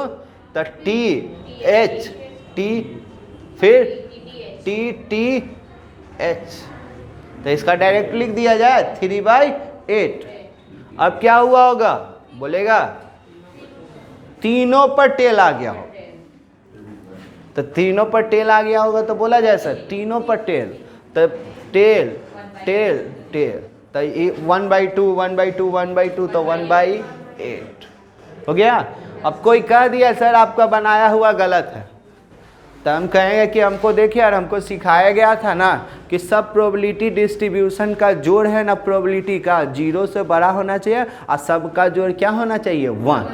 तो टी एच टी, फिर टी टी एच, तो इसका डायरेक्ट लिख दिया जाए 3/8। अब क्या हुआ होगा बोलेगा, तीनों पर टेल आ गया होगा, तो तीनों पर टेल आ गया होगा तो बोला जाए सर तीनों पर टेल, तो टेल टेल टेल, तो 1/2 1/2 1/2 तो 1/8 हो गया। अब कोई कह दिया सर आपका बनाया हुआ गलत है, तो हम कहेंगे कि हमको देखिए यार, हमको सिखाया गया था ना कि सब प्रोबेबिलिटी डिस्ट्रीब्यूशन का जोड़ है ना, प्रोबेबिलिटी का 0 से बड़ा होना चाहिए और सबका जोड़ क्या होना चाहिए 1,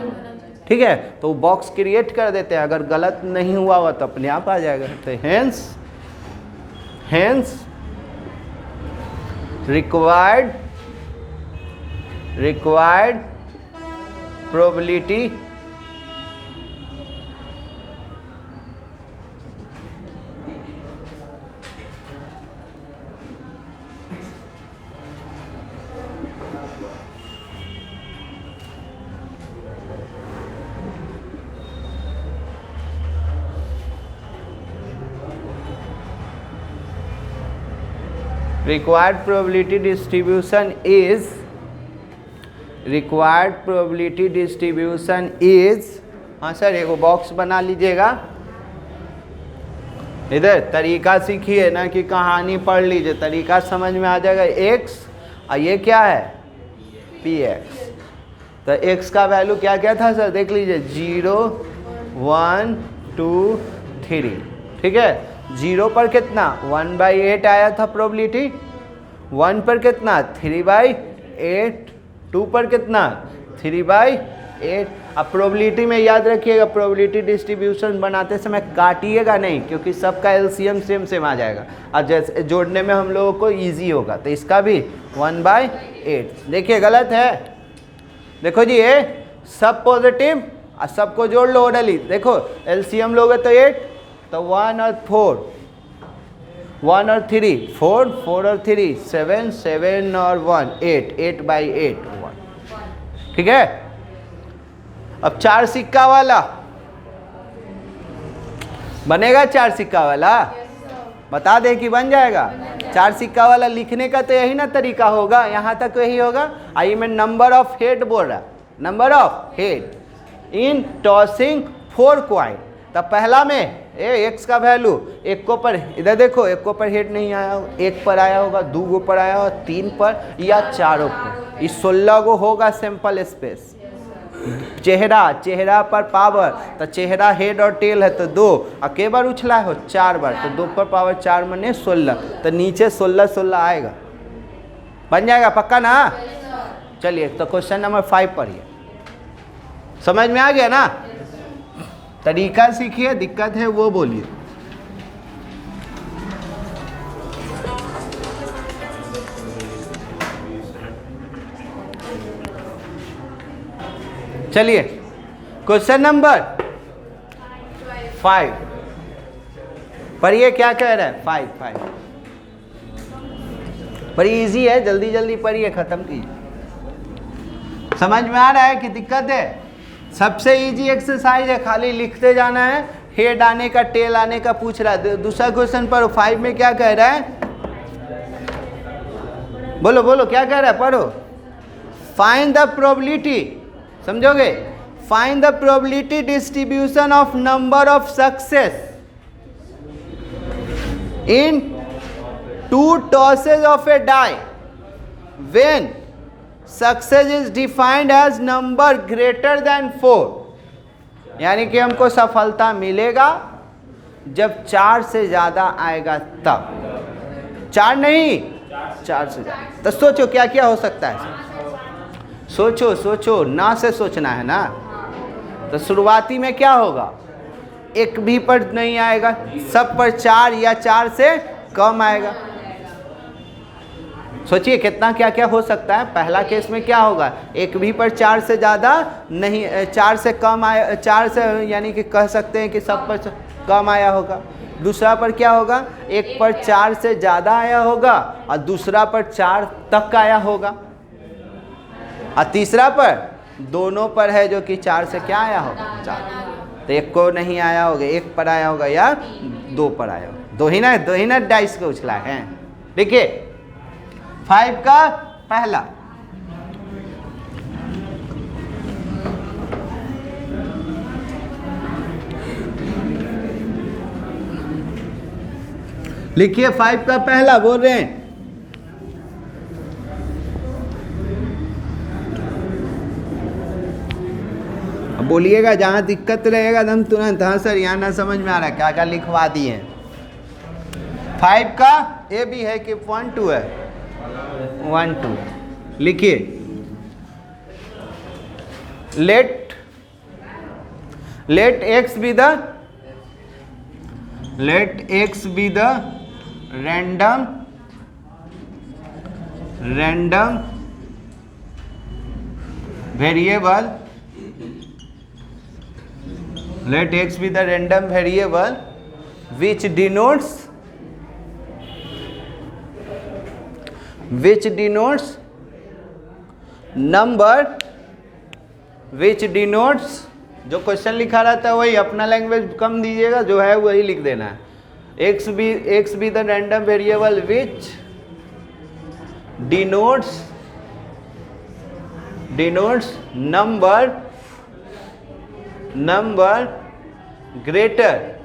ठीक है। तो बॉक्स क्रिएट कर देते हैं, अगर गलत नहीं हुआ होगा तो अपने आप आ जाएगा। तो hence required probability required probability distribution is हाँ सर एगो बॉक्स बना लीजिएगा, इधर तरीका सीखिए ना कि कहानी पढ़ लीजिए, तरीका समझ में आ जाएगा। x और ये क्या है px, तो x का वैल्यू क्या क्या था सर देख लीजिए 0 1 2 3, ठीक है। 0 पर कितना 1/8 आया था प्रोबेबिलिटी, 1 पर कितना 3/8, 2 पर कितना 3/8। अब प्रोबेबिलिटी में याद रखिएगा, प्रोबेबिलिटी डिस्ट्रीब्यूशन बनाते समय काटिएगा नहीं, क्योंकि सबका एलसीएम सेम आ जाएगा और जैसे जोड़ने में हम लोगों को इजी होगा। तो इसका भी 1/8, देखिए गलत है, देखो जी ये सब पॉजिटिव और सबको जोड़ लो ओरली, देखो एलसीएम लोगे तो 8, तो 1 और 4, 1 और 3 4, 4 और 3 7, 7 और 1 8, 8/8 1, ठीक है। अब 4 सिक्का वाला बनेगा, 4 सिक्का वाला बता दे कि बन जाएगा। 4 सिक्का वाला लिखने का तो यही ना तरीका होगा, यहाँ तक यही होगा। आइए मैं नंबर ऑफ हेड बोल रहा, number of head in tossing 4 coin, तब पहला में एक्स का वैल्यू एक को पर, इधर देखो एक को पर हेड नहीं आया, एक पर आया होगा, 2 गो पर आया होगा, 3 पर या 4 पर, इस 16 गो होगा सैंपल स्पेस। चेहरा पर पावर, तो चेहरा हेड और टेल है तो 2, और के बार उछला हो 4 बार, तो 2 पर पावर 4 मने 16, तो नीचे 16 आएगा, बन जाएगा पक्का ना। चलिए तो क्वेश्चन नंबर 5 पढ़िए, समझ में आ गया ना, तरीका सीखिए, दिक्कत है वो बोलिए। चलिए क्वेश्चन नंबर 5 पढ़िए, क्या कह रहा है 5 बड़ी इजी है, जल्दी जल्दी पढ़िए, खत्म कीजिए। समझ में आ रहा है कि दिक्कत है? सबसे इजी एक्सरसाइज है, खाली लिखते जाना है, हेड आने का टेल आने का पूछ रहा है। दूसरा क्वेश्चन पर 5 में क्या कह रहा है, बोलो बोलो क्या कह रहा है, पढ़ो। फाइंड द प्रोबेबिलिटी, समझोगे, find the probability distribution of number of success in 2 tosses of a die when success is defined as number greater than 4। यानी कि हमको सफलता मिलेगा जब 4 से ज्यादा आएगा तब, 4 नहीं 4 से ज्यादा। तो सोचो क्या क्या हो सकता है, सोचो सोचो, ना से सोचना है ना। तो शुरुआती में क्या होगा, एक भी पर नहीं आएगा, सब पर 4 या 4 से कम आएगा। सोचिए कितना क्या क्या हो सकता है। पहला केस में क्या होगा, एक भी पर 4 से ज़्यादा नहीं, 4 से कम आया, 4 से यानी कि कह सकते हैं कि सब पर कम आया होगा। दूसरा पर क्या होगा, एक पर 4 से ज़्यादा आया होगा और दूसरा पर 4 तक आया होगा। और तीसरा पर दोनों पर है जो कि 4 से क्या आया होगा 4, तो एक को नहीं आया होगा, एक पर आया होगा या 2 पर आया होगा। दो ही ना डाइस को उछला है। देखिए 5 का पहला, लिखिए 5 का पहला बोल रहे हैं। अब बोलिएगा जहां दिक्कत रहेगा एकदम तुरंत, हाँ सर यहाँ ना समझ में आ रहा है, क्या क्या लिखवा दिए। 5 का ए भी है कि 1 2 है, 1 2 लिखिए। Let x be the random variable, let x be the random variable which denotes number, which denotes, जो क्वेश्चन लिखा रहता है वही, अपना लैंग्वेज कम दीजिएगा, जो है वही लिख देना है। x be the random variable which denotes number greater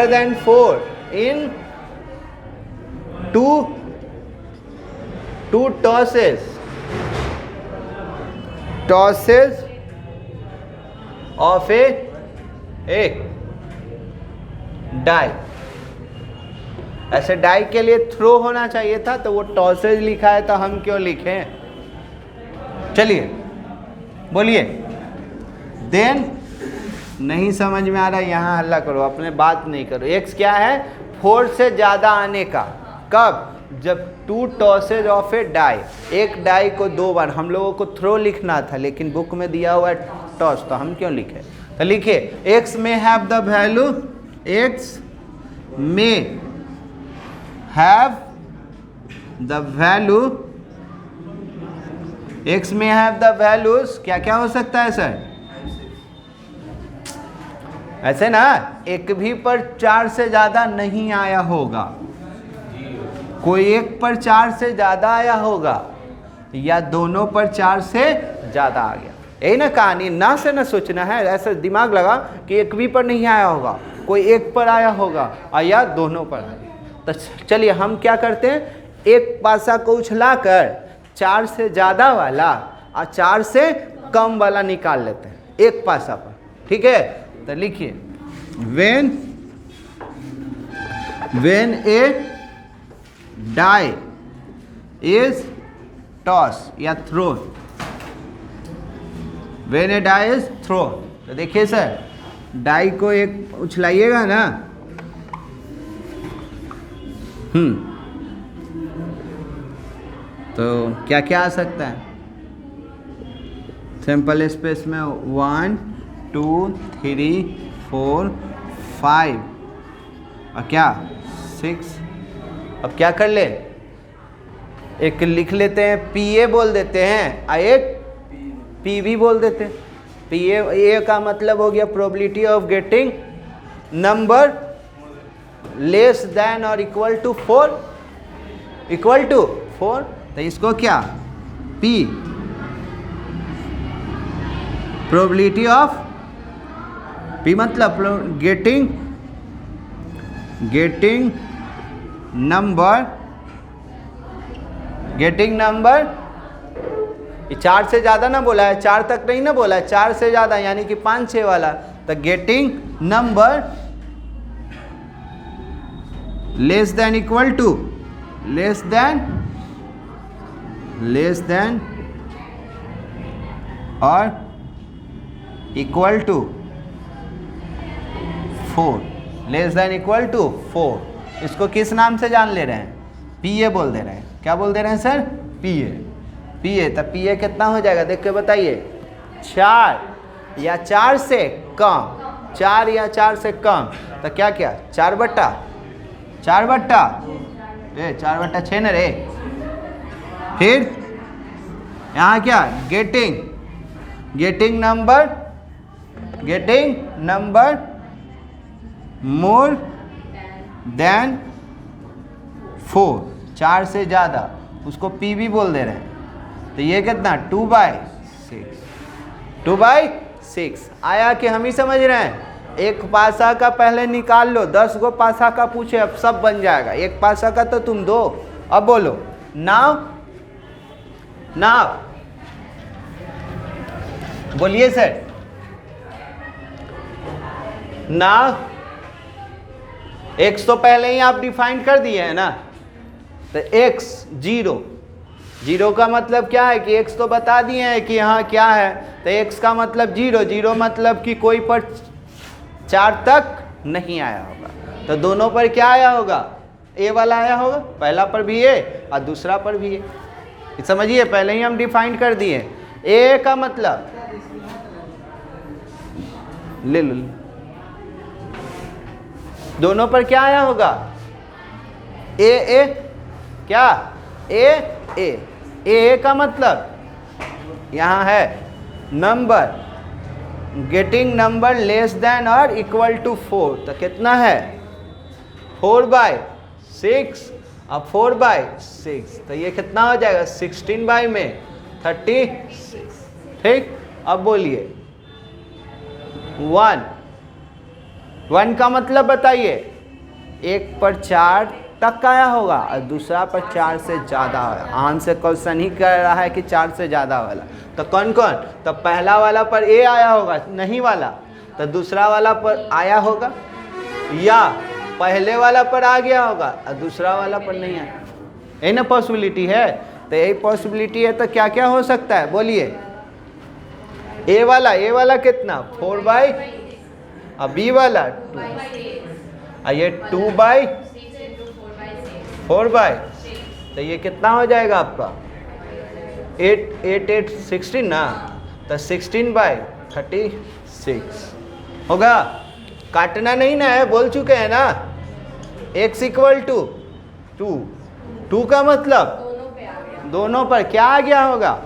than 4 in two tosses of a die। ऐसे डाई के लिए थ्रो होना चाहिए था, तो वो टॉसेज लिखा है, तो हम क्यों लिखें। चलिए बोलिए। देन नहीं समझ में आ रहा है, यहाँ हल्ला करो, अपने बात नहीं करो। एक्स क्या है, 4 से ज़्यादा आने का। कब, जब 2 टॉसेज ऑफ ए डाई, एक डाई को 2 बार। हम लोगों को थ्रो लिखना था, लेकिन बुक में दिया हुआ है टॉस, तो हम क्यों लिखे। तो लिखिए x may have the value, x may have the value, x may have the values, क्या क्या हो सकता है सर, ऐसे ना, एक भी पर 4 से ज़्यादा नहीं आया होगा, कोई एक पर 4 से ज़्यादा आया होगा, या दोनों पर 4 से ज़्यादा आ गया। यही ना कहानी, ना से ना सोचना है, ऐसा दिमाग लगा कि एक भी पर नहीं आया होगा, कोई एक पर आया होगा या दोनों पर आया। तो चलिए हम क्या करते हैं, एक पासा को उछलाकर 4 से ज़्यादा वाला और 4 से कम वाला निकाल लेते हैं एक पासा पर, ठीक है। तो लिखिए when a die is tossed या thrown, when a die is thrown, तो देखिए सर, डाई को एक उछलाइएगा ना, तो क्या क्या आ सकता है, सिंपल स्पेस में 1 2 3 4 5 और क्या 6। अब क्या कर ले, एक लिख लेते हैं पीए बोल देते हैं, और एक पीवी बोल देते हैं। पीए ए का मतलब हो गया probability of getting number less than और इक्वल टू 4, तो इसको क्या, पी प्रोबेबिलिटी ऑफ, पी मतलब गेटिंग नंबर, ये 4 से ज़्यादा ना बोला है, 4 तक नहीं ना बोला है, 4 से ज़्यादा यानी कि 5 6 वाला। तो getting number less than equal to, less than और equal to 4, less than equal to 4। इसको किस नाम से जान ले रहे हैं, पीए बोल दे रहे हैं। क्या बोल दे रहे हैं सर, पीए। तो पीए कितना हो जाएगा देख के बताइए, 4 या 4 से कम, 4 या 4 से कम, तो क्या क्या 4 बट्टा 4 बट्टा 6 न रे। फिर यहाँ क्या गेटिंग नंबर मोर देन 4, 4 से ज़्यादा, उसको पी भी बोल दे रहे हैं। तो ये कितना 2/6 आया कि हम ही समझ रहे हैं। एक पासा का पहले निकाल लो, 10 गो पासा का पूछे, अब सब बन जाएगा। एक पासा का तो तुम दो। अब बोलो नाव बोलिए सर। नाव x तो पहले ही आप डिफाइन कर दिए है ना, तो x 0 का मतलब क्या है कि x तो बता दिए हैं कि यहाँ क्या है, तो x का मतलब 0 मतलब कि कोई पर 4 तक नहीं आया होगा। तो दोनों पर क्या आया होगा, a वाला आया होगा, पहला पर भी a और दूसरा पर भी a। समझिए पहले ही हम डिफाइन कर दिए। a का मतलब ले लो, दोनों पर क्या आया होगा, a क्या a का मतलब यहाँ है number, getting number less than और इक्वल टू 4, तो कितना है 4/6 और 4/6, तो ये कितना हो जाएगा 16 में 36। ठीक, अब बोलिए 1 का मतलब बताइए, एक पर 4 तक आया होगा और दूसरा पर 4 से ज़्यादा होगा। आन से क्वेश्चन ही कर रहा है कि 4 से ज़्यादा वाला, तो कौन तो पहला वाला पर a आया होगा नहीं वाला, तो दूसरा वाला पर आया होगा, या पहले वाला पर आ गया होगा और दूसरा वाला पर नहीं आया। यही ना पॉसिबिलिटी है। तो यही पॉसिबिलिटी है, तो क्या क्या हो सकता है बोलिए। a वाला कितना 4/, और b वाला 2, और ये 2/4/, तो ये कितना हो जाएगा आपका 8 16 ना, तो 16/36 होगा। काटना नहीं ना है, बोल चुके हैं ना। x = 2 का मतलब दोनों पर क्या आ गया होगा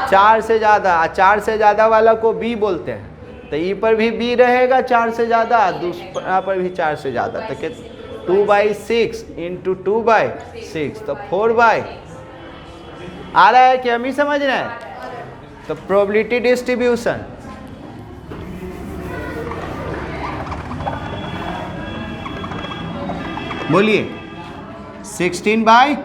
4 से ज़्यादा। 4 से ज़्यादा वाला को b बोलते हैं, तो ई पर भी b रहेगा 4 से ज़्यादा, दूसरा पर भी 4 से ज़्यादा, तो कितना 2/6 × 2/6, तो 4/, आ रहा है कि हम ही समझ रहे हैं। तो प्रोबेबिलिटी डिस्ट्रीब्यूशन बोलिए 16/,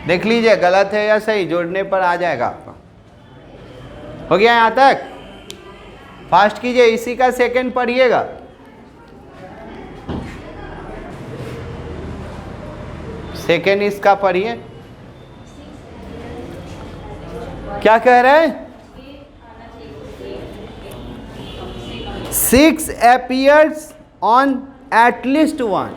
देख लीजिए गलत है या सही, जोड़ने पर आ जाएगा आपका। हो गया यहाँ तक, फास्ट कीजिए, इसी का सेकंड पढ़िएगा। सेकंड इसका पढ़िए, क्या कह रहे हैं 6 appears on at least 1,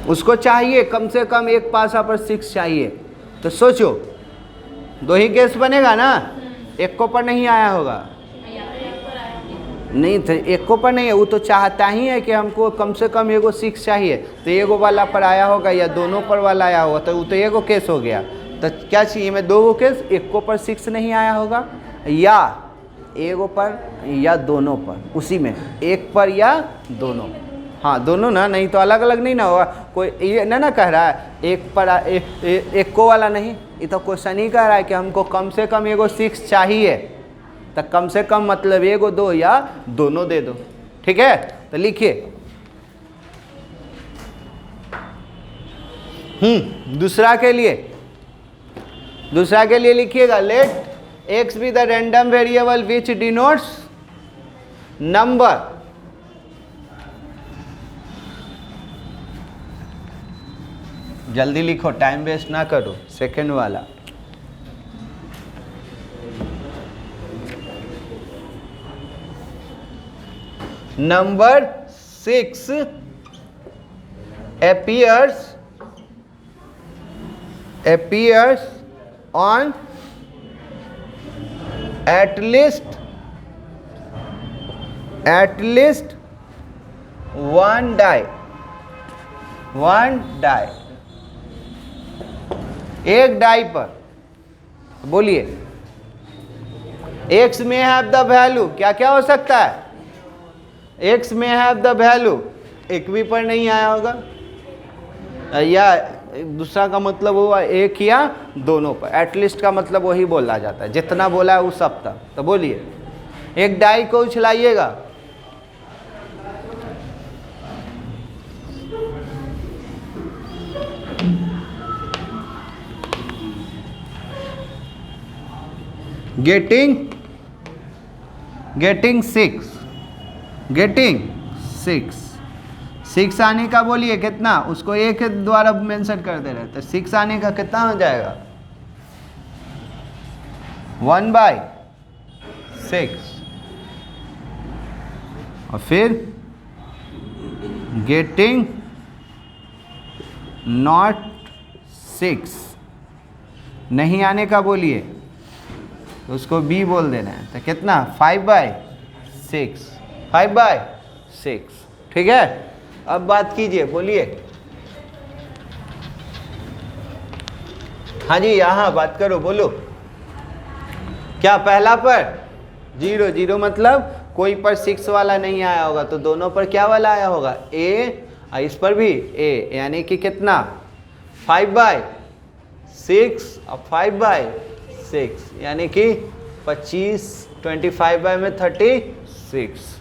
उसको चाहिए कम से कम एक पासा पर 6 चाहिए। तो सोचो 2 ही केस बनेगा ना, एक को पर नहीं आया होगा, नहीं तो एक को पर नहीं है, वो तो चाहता ही है कि हमको कम से कम एगो 6 चाहिए, तो एगो वाला पर आया होगा या दोनों पर वाला आया होगा, तो वो तो एगो केस हो गया। तो क्या चाहिए मैं 2 केस, एक को पर 6 नहीं आया होगा, या एगो पर या दोनों पर, उसी में एक पर या दोनों, हाँ दोनों ना, नहीं तो अलग अलग नहीं ना होगा। कोई ये ना कह रहा है एक पर एक को वाला नहीं, ये तो क्वेश्चन ही कह रहा है कि हमको कम से कम एगो 6 चाहिए, तो कम से कम मतलब एगो 2 या दोनों दे दो। ठीक है, तो लिखिए दूसरा के लिए लिखिएगा, late x be the random variable which denotes number जल्दी लिखो, टाइम वेस्ट ना करो। सेकंड वाला number 6 appears on at least one die, एक डाई पर। बोलिए x में हैव द वैल्यू, क्या क्या हो सकता है? x में हैव द वैल्यू, एक भी पर नहीं आया होगा, या दूसरा का मतलब हुआ एक या दोनों पर। एटलीस्ट का मतलब वही बोला जाता है, जितना बोला है वो सब तक। तो बोलिए एक डाई को उछलाइएगा। गेटिंग सिक्स आने का बोलिए कितना, उसको एक द्वारा मेंशन कर दे रहे, तो 6 आने का कितना हो जाएगा? 1/6। और फिर गेटिंग नॉट 6 नहीं आने का बोलिए, तो उसको बी बोल देना है। तो कितना? 5/6, 5/6। ठीक है, अब बात कीजिए, बोलिए। हाँ जी, यहाँ बात करो, बोलो। क्या पहला पर 0 मतलब कोई पर 6 वाला नहीं आया होगा, तो दोनों पर क्या वाला आया होगा? ए, और इस पर भी ए, यानी कि कितना? 5/6 और 5/6 यानी कि 25, 25 में 36।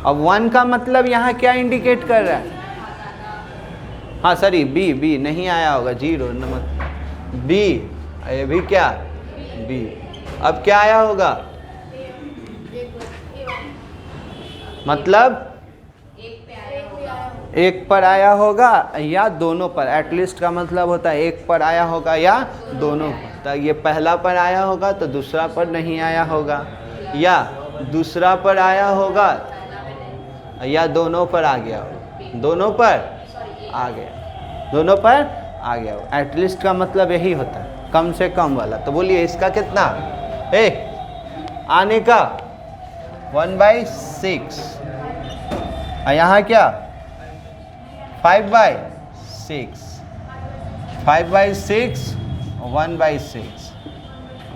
अब 1 का मतलब यहाँ क्या इंडिकेट कर रहा है? हाँ सॉरी, बी नहीं आया होगा, 0 नंबर बी, ये भी क्या? बी। अब क्या आया होगा? मतलब एक पर आया होगा या दोनों पर। एटलीस्ट का मतलब होता है एक पर आया होगा या दोनों पर। तो ये पहला पर आया होगा तो दूसरा पर नहीं आया होगा, या दूसरा पर आया होगा या दोनों पर आ गया होगा, दोनों पर आ गया, दोनों पर आ गया होगा। एटलीस्ट का मतलब यही होता है, कम से कम वाला। तो बोलिए इसका कितना आने का? 1/6। और यहाँ क्या? 5/6, 5/6 और 1/6,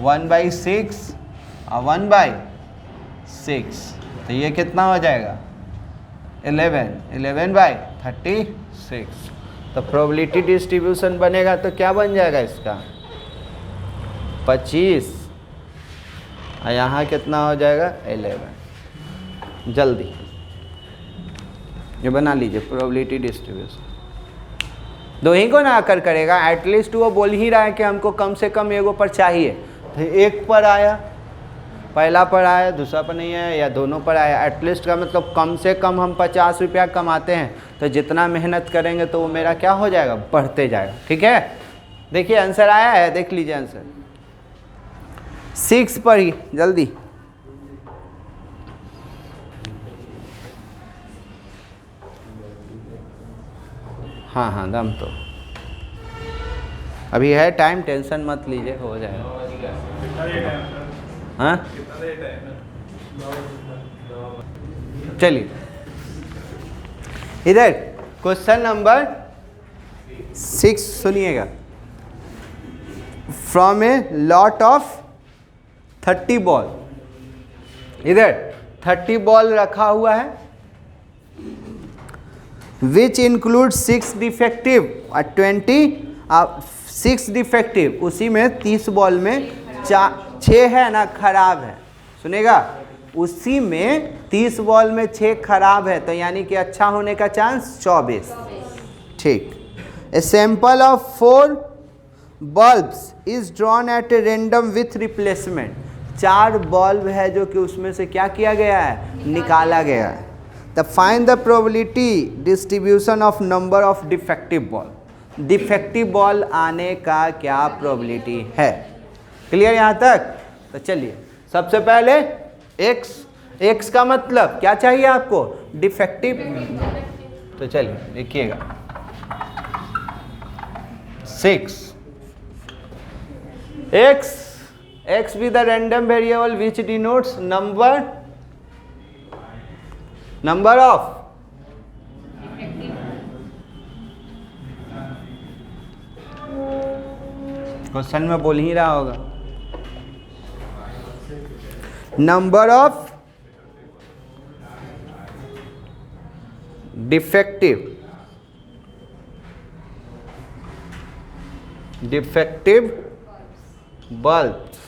1/6 और 1/6। तो ये कितना हो जाएगा? 11/36। तो प्रोबेबिलिटी डिस्ट्रीब्यूशन बनेगा तो क्या बन जाएगा इसका? 25, और यहाँ कितना हो जाएगा? 11। जल्दी ये बना लीजिए प्रोबेबिलिटी डिस्ट्रीब्यूशन। दो ही को ना आकर करेगा, एटलीस्ट वो बोल ही रहा है कि हमको कम से कम एगो पर चाहिए। तो एक पर आया, पहला पर आया, दूसरा पर नहीं आया, या दोनों पर आया। एटलीस्ट का मतलब कम से कम हम 50 रुपया कमाते हैं, तो जितना मेहनत करेंगे तो वो मेरा क्या हो जाएगा? बढ़ते जाएगा। ठीक है, देखिए आंसर आया है, देख लीजिए आंसर 6 पर ही, जल्दी। हाँ दम तो अभी है टाइम, टेंशन मत लीजिए, हो जाएगा। हाँ चलिए, इधर क्वेश्चन नंबर 6 सुनिएगा। From a lot of 30 ball, इधर 30 बॉल रखा हुआ है, विच इंक्लूड 6 डिफेक्टिव और 26 डिफेक्टिव। उसी में 30 बॉल में 6 है ना खराब है, सुनेगा, उसी में 30 बॉल में 6 खराब है, तो यानी कि अच्छा होने का चांस 24। ठीक। A sample of 4 bulbs is drawn at A random with replacement. 4 bulb है जो कि उसमें से क्या किया गया है? निकाला गया है। The find the probability distribution of number of defective ball. Defective ball आने का क्या प्रोबेबिलिटी है? क्लियर यहाँ तक? तो चलिए, सबसे पहले एक्स का मतलब क्या चाहिए आपको? डिफेक्टिव। तो चलिए देखिएगा, 6. X be the random variable which denotes number of question में बोल ही रहा होगा, number of defective bulbs.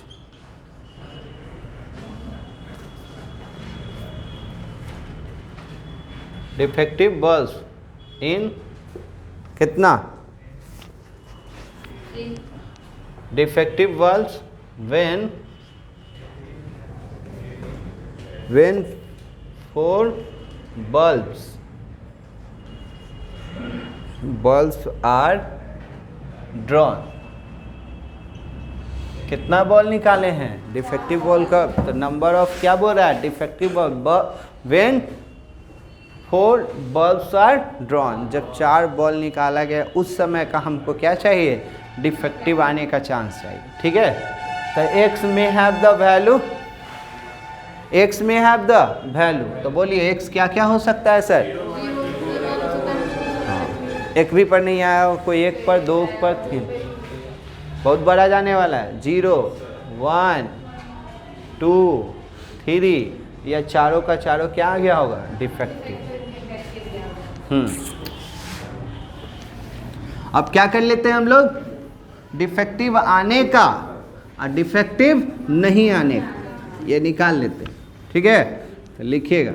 Defective bulbs in कितना? Defective bulbs when 4 bulbs are drawn. कितना बॉल निकाले हैं डिफेक्टिव बॉल का? तो नंबर ऑफ क्या बोल रहा है? Defective ball when 4 bulbs are drawn, जब 4 बॉल निकाला गया उस समय का हमको क्या चाहिए? डिफेक्टिव आने का चांस चाहिए। ठीक है, तो x में हैव द वैल्यू, तो बोलिए x क्या क्या हो सकता है सर? एक भी पर नहीं आया, कोई 1 पर, 2 पर, 3, बहुत बड़ा जाने वाला है। 0 1 2 3, या चारों का चारों क्या आ गया होगा? डिफेक्टिव। अब क्या कर लेते हैं हम लोग? डिफेक्टिव आने का और डिफेक्टिव नहीं आने का ये निकाल लेते हैं। ठीक है, तो लिखिएगा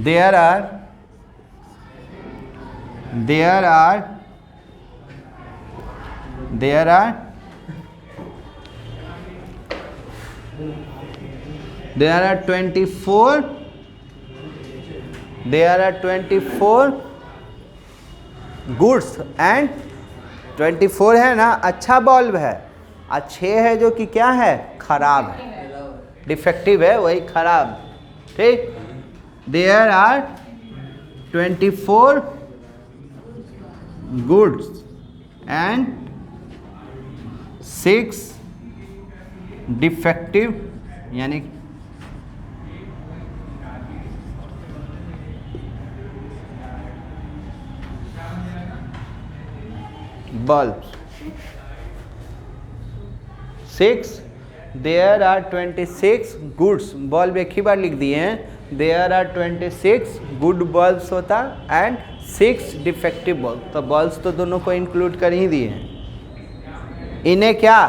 देयर आर 24 गुड्स एंड 24 है ना अच्छा बल्ब है, और 6 है जो कि क्या है? खराब है, डिफेक्टिव है, वही खराब। ठीक, there are 24 goods and 6 defective, यानी bulbs. 6 there are 26 goods, bulb एक ही बार लिख दिए हैं। there are 26 good bulbs होता एंड 6 डिफेक्टिव बल्ब, तो बल्ब्स तो दोनों को इंक्लूड कर ही दिए हैं। इन्हें क्या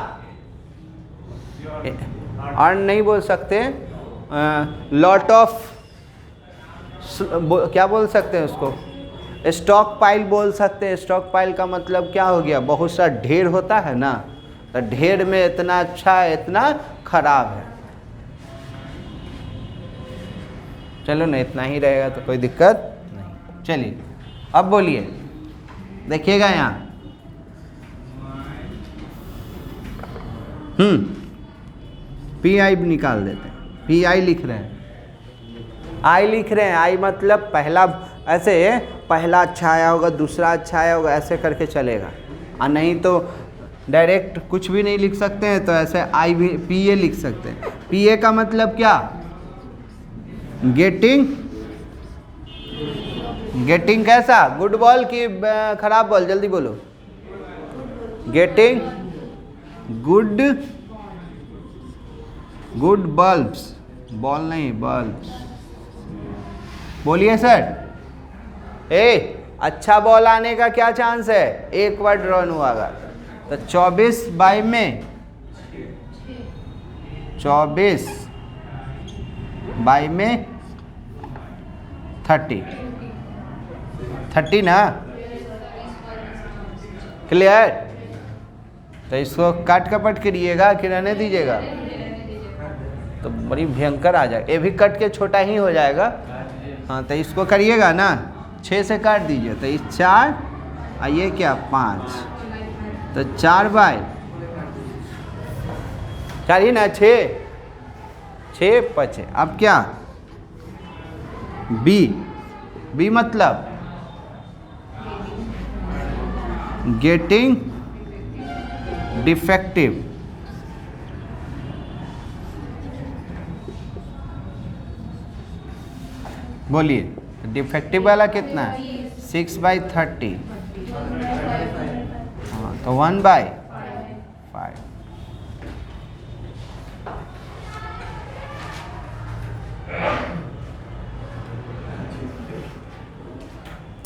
अर्न नहीं बोल सकते, लॉट ऑफ क्या बोल सकते हैं उसको? स्टॉक पाइल बोल सकते हैं। स्टॉक पाइल का मतलब क्या हो गया? बहुत सा ढेर होता है ना, तो ढेर में इतना अच्छा है, इतना खराब है। चलो ना, इतना ही रहेगा तो कोई दिक्कत नहीं। चलिए अब बोलिए, देखिएगा यहाँ PI निकाल देते हैं। PI लिख रहे हैं, I लिख रहे हैं। I मतलब पहला, ऐसे पहला अच्छा आया होगा, दूसरा अच्छा आया होगा, ऐसे करके चलेगा। और नहीं तो डायरेक्ट कुछ भी नहीं लिख सकते हैं, तो ऐसे आई भी PA लिख सकते हैं। PA का मतलब क्या? गेटिंग कैसा? गुड बॉल की खराब बॉल? जल्दी बोलो। गेटिंग गुड बल्ब्स, बॉल नहीं बल्ब्स। बोलिए सर। अच्छा बॉल आने का क्या चांस है? 1 बार ड्रॉन हुआ होगा, तो 24 बाई में 30 ना, क्लियर? तो इसको काट कपट करिएगा कि रहने दीजिएगा? तो बड़ी भयंकर आ जाएगा। ये भी कट के छोटा ही हो जाएगा। हाँ, तो इसको करिएगा ना, 6 से काट दीजिए, तो इस 4 और ये क्या 5, तो 4 बाई 4 ही ना, 6 5। अब क्या? बी मतलब गेटिंग डिफेक्टिव। बोलिए डिफेक्टिव वाला कितना है? 6/30। हाँ तो 1/5।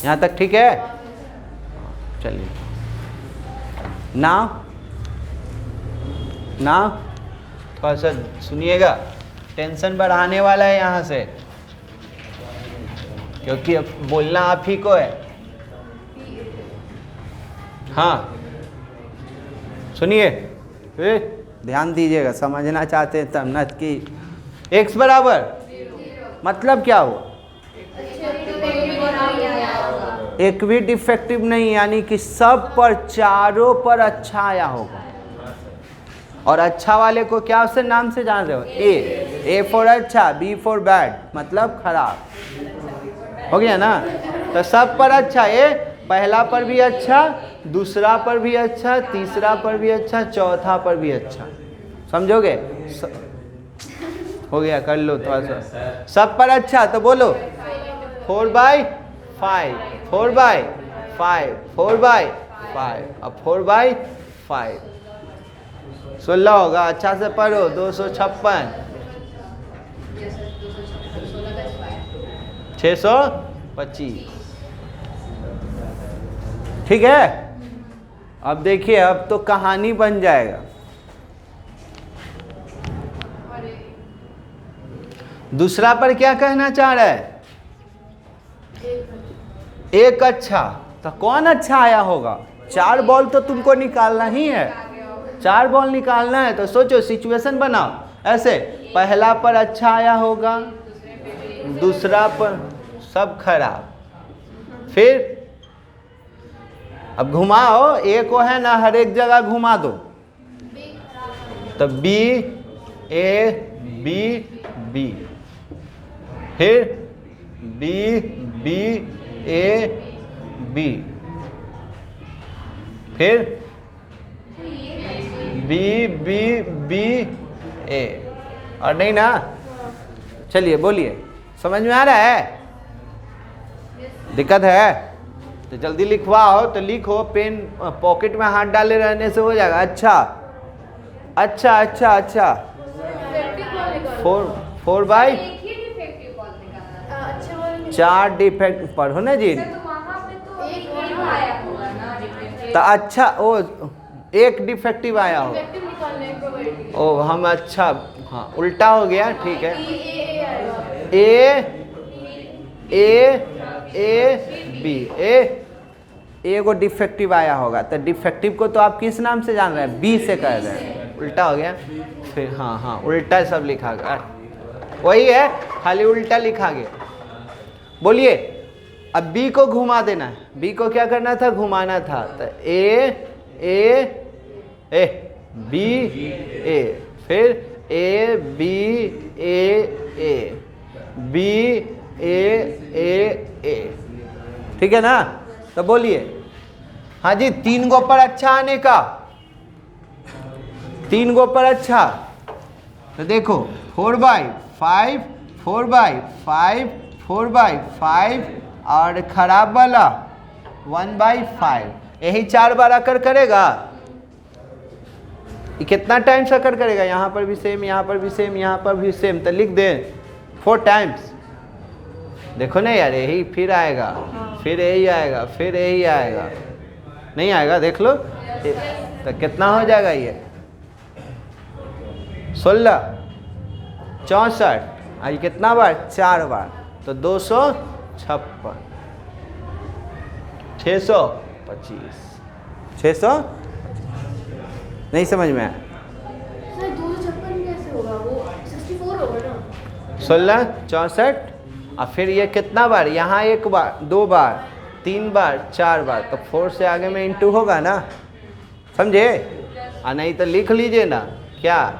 यहाँ तक ठीक है? चलिए नाउ थोड़ा सा सुनिएगा, टेंशन बढ़ाने वाला है यहाँ से, क्योंकि अब बोलना आप ही को है। हाँ सुनिए, ध्यान दीजिएगा, समझना चाहते हैं तब न कि x बराबर मतलब क्या हुआ? एक भी डिफेक्टिव नहीं, यानी कि सब पर, चारों पर अच्छा आया होगा। और अच्छा वाले को क्या उससे नाम से जान रहे हो? ए फॉर अच्छा, बी फॉर बैड, मतलब खराब। हो गया ना? तो सब पर अच्छा, ए पहला पर भी अच्छा, दूसरा पर भी अच्छा, तीसरा पर भी अच्छा, चौथा पर भी अच्छा। समझोगे? हो गया, कर लो थोड़ा सा। सब पर अच्छा तो बोलो 4/5, 4/5, 4/5, अब 4/5 16 होगा। अच्छा से पढ़ो, 256, 625। ठीक है? अब देखिए, अब तो कहानी बन जाएगा। दूसरा पर क्या कहना चाह रहा है? एक अच्छा, तो कौन अच्छा आया होगा? 4 बॉल तो तुमको निकालना ही है, 4 बॉल निकालना है। तो सोचो, सिचुएशन बनाओ ऐसे, पहला पर अच्छा आया होगा, दूसरा पर सब खराब। फिर अब घुमाओ, ए को है ना, हर एक जगह घुमा दो, तो बी ए बी बी, फिर बी बी ए बी, फिर बी बी बी ए। और नहीं ना? चलिए बोलिए, समझ में आ रहा है? दिक्कत है तो जल्दी लिखवाओ, तो लिखो, पेन पॉकेट में हाथ डाले रहने से हो जाएगा। अच्छा अच्छा अच्छा अच्छा, 4 डिफेक्ट पढ़ो ना जी। तो अच्छा, ओ एक डिफेक्टिव आया हो, ओ हम अच्छा, हाँ उल्टा हो गया, ठीक है। ए बी, ए को डिफेक्टिव आया होगा, तो डिफेक्टिव को तो आप किस नाम से जान रहे हैं? बी से कह रहे हैं, उल्टा हो गया। फिर हाँ उल्टा सब लिखा गया, वही है, खाली उल्टा लिखा गया। बोलिए, अब बी को घुमा देना है। बी को क्या करना था? घुमाना था। तो ए बी ए, फिर ए बी ए बी ए। ठीक है ना? तो बोलिए, हाँ जी, 3 गो पर अच्छा आने का, 3 गो पर अच्छा। तो देखो 4/5, 4/5, 4/5, और खराब वाला 1/5। यही 4 बार आकर करेगा। ये कितना टाइम्स आकर करेगा? यहाँ पर भी सेम, यहाँ पर भी सेम, यहाँ पर भी सेम, तो लिख दे 4 टाइम्स। देखो ना यार, यही फिर आएगा, फिर यही आएगा, फिर यही आएगा, नहीं आएगा? देख लो तो कितना हो जाएगा ये? 16, 64, आई कितना बार? 4 बार, तो 256, 625, 600। नहीं समझ में आया? 256 कैसे होगा? वो 64 होगा ना? 16, 64, और फिर ये कितना बार? यहाँ 1 बार, 2 बार, 3 बार, 4 बार, तो 4 से आगे में इंटू होगा ना? समझे? और नहीं तो लिख लीजिए ना, क्या?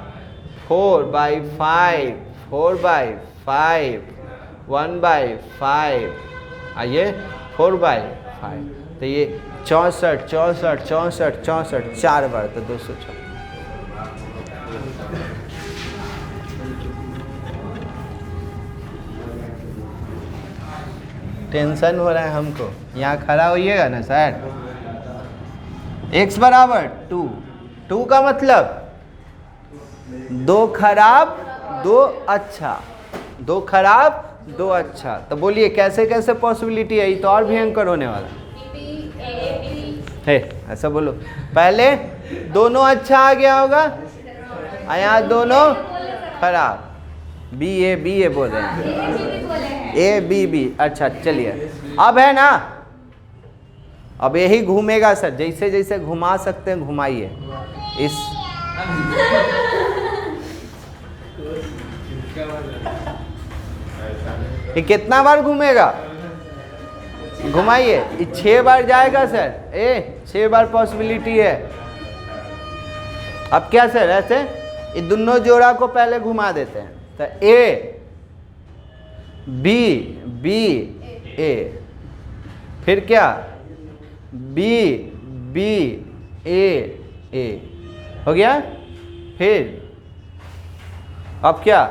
4/5, 4/5, 1/5, आइए 4/5, तो ये 64 64 64 64 4 बार, तो 264। टेंशन हो रहा है हमको, यहाँ खड़ा होइएगा ना सर। x बराबर 2, 2 का मतलब 2 खराब 2 अच्छा, 2 खराब 2 अच्छा। तो बोलिए कैसे कैसे पॉसिबिलिटी है, ये तो और भयंकर होने वाला है। ऐसा बोलो, पहले दोनों अच्छा आ गया होगा, यहाँ दोनों खराब, बी ए बोल रहे हैं, ए बी बी। अच्छा चलिए, अब है ना, अब यही घूमेगा सर, जैसे जैसे घुमा सकते हैं घुमाइए। इस ये कितना बार घूमेगा, घुमाइए। ये 6 बार जाएगा सर, 6 बार पॉसिबिलिटी है। अब क्या सर, ऐसे ये दोनों जोड़ा को पहले घुमा देते हैं, तो ए बी बी ए, फिर क्या बी बी ए हो गया। फिर अब क्या,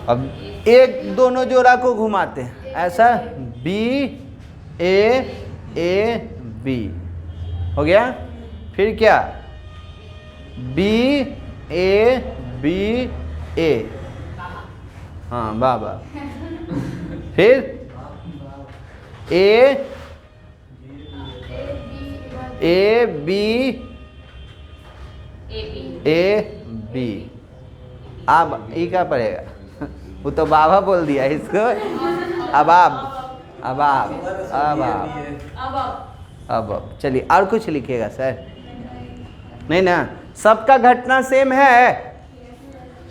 अब एक दोनों जोड़ा को घुमाते हैं, ऐसा बी ए बी हो गया। फिर क्या बी ए, हाँ बाबा। फिर ए बी, अब ये क्या पड़ेगा, वो तो बाबा बोल दिया इसको। अब चलिए और कुछ लिखिएगा सर, नहीं ना, सबका घटना सेम है,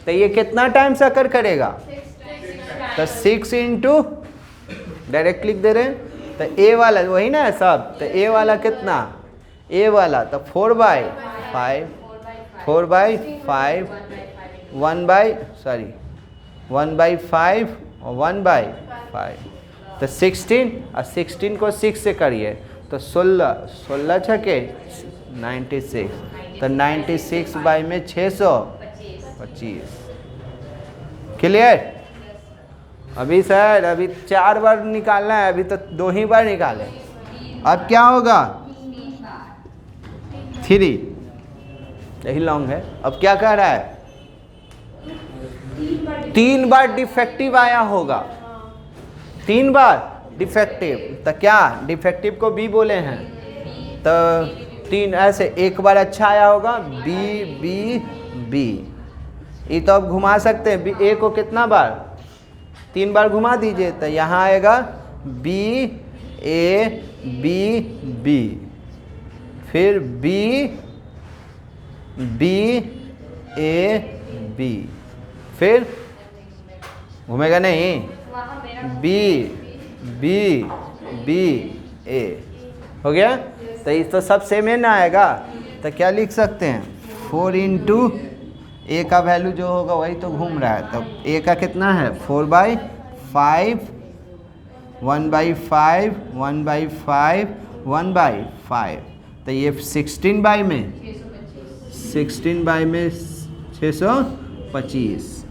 तो ये कितना टाइम से अकर करेगा, तो 6 इंटू डायरेक्ट लिख दे रहे हैं, तो ए वाला वही ना सब, तो ए वाला कितना, ए वाला तो 4/5 1/5 और 1/5, तो 16, और 16 को 6 से करिए तो 16 छके 96, तो 96 बाई में 625। क्लियर। अभी सर अभी 4 बार निकालना है, अभी तो 2 ही बार निकाले। अब क्या होगा 3, यही लॉन्ग है। अब क्या कह रहा है, 3 बार डिफेक्टिव आया होगा, 3 बार डिफेक्टिव, तो क्या डिफेक्टिव को बी बोले हैं, तो 3 ऐसे, एक बार अच्छा आया होगा बी बी बी। ये तो अब घुमा सकते हैं, बी ए को कितना बार, 3 बार घुमा दीजिए, तो यहाँ आएगा बी ए बी, फिर बी ए बी, फिर घूमेगा नहीं, बी ए हो गया। तो इस तो सब सेम है ना आएगा, तो क्या लिख सकते हैं 4 इंटू ए का वैल्यू जो होगा वही तो घूम रहा है, तो ए का कितना है 4/5 1/5 1/5 1/5, तो ये 16 बाई में 625।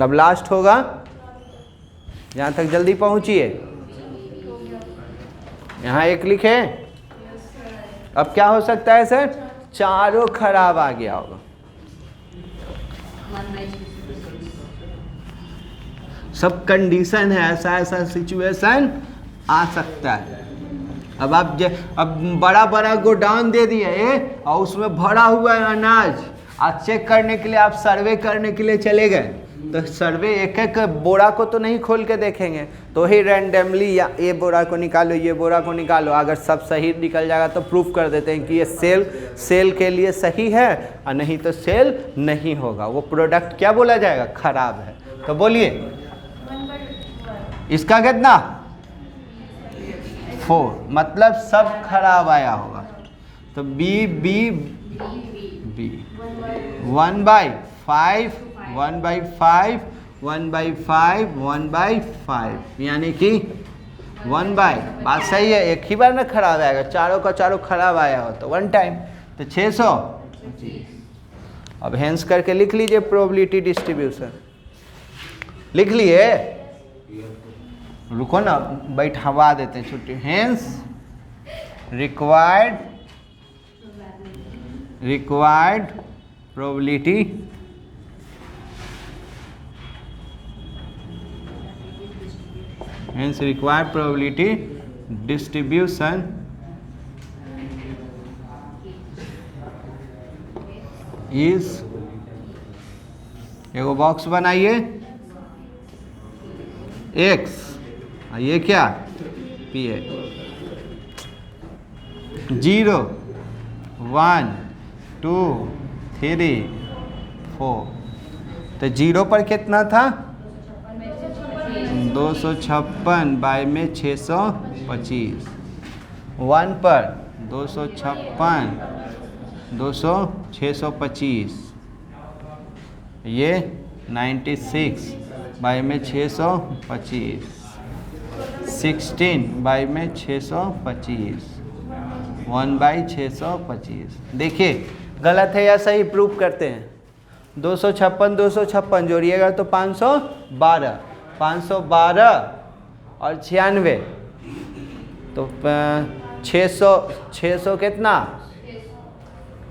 अब लास्ट होगा, यहाँ तक जल्दी पहुँचिए। यहाँ एक लिखे, अब क्या हो सकता है सर, चारों खराब आ गया होगा। सब कंडीशन है, ऐसा सिचुएशन आ सकता है। अब आप अब बड़ा गोडाउन दे दिए और उसमें भरा हुआ है अनाज, आज चेक करने के लिए आप सर्वे करने के लिए चले गए, तो सर्वे एक एक बोरा को तो नहीं खोल के देखेंगे, तो ही रैंडमली या ये बोरा को निकालो, ये बोरा को निकालो, अगर सब सही निकल जाएगा तो प्रूफ कर देते हैं कि ये सेल के लिए सही है, और नहीं तो सेल नहीं होगा, वो प्रोडक्ट क्या बोला जाएगा, खराब है। तो बोलिए इसका कितना 4, मतलब सब खराब आया होगा, तो बी 1/5 1/5 1/5 1/5 यानी कि 1/, बात सही है, एक ही बार में खराब आएगा, चारों का चारों खराब आया हो तो 1 टाइम, तो 600। अब हेंस करके लिख लीजिए प्रोबेबिलिटी डिस्ट्रीब्यूशन, लिख लिए, रुको ना बैठवा देते हैं छुट्टी। Hence required probability distribution is, एगो बॉक्स बनाइए, x, ये क्या पी है, 0 1 2 3 4, तो 0 पर कितना था 256 बाई में 625, 1 पर 256 625, ये 96 बाई में 625, 16 बाई में 625, 1/625। देखिए गलत है या सही प्रूफ करते हैं। 256 जोड़िएगा तो 512, 512 और 96, तो 600 कितना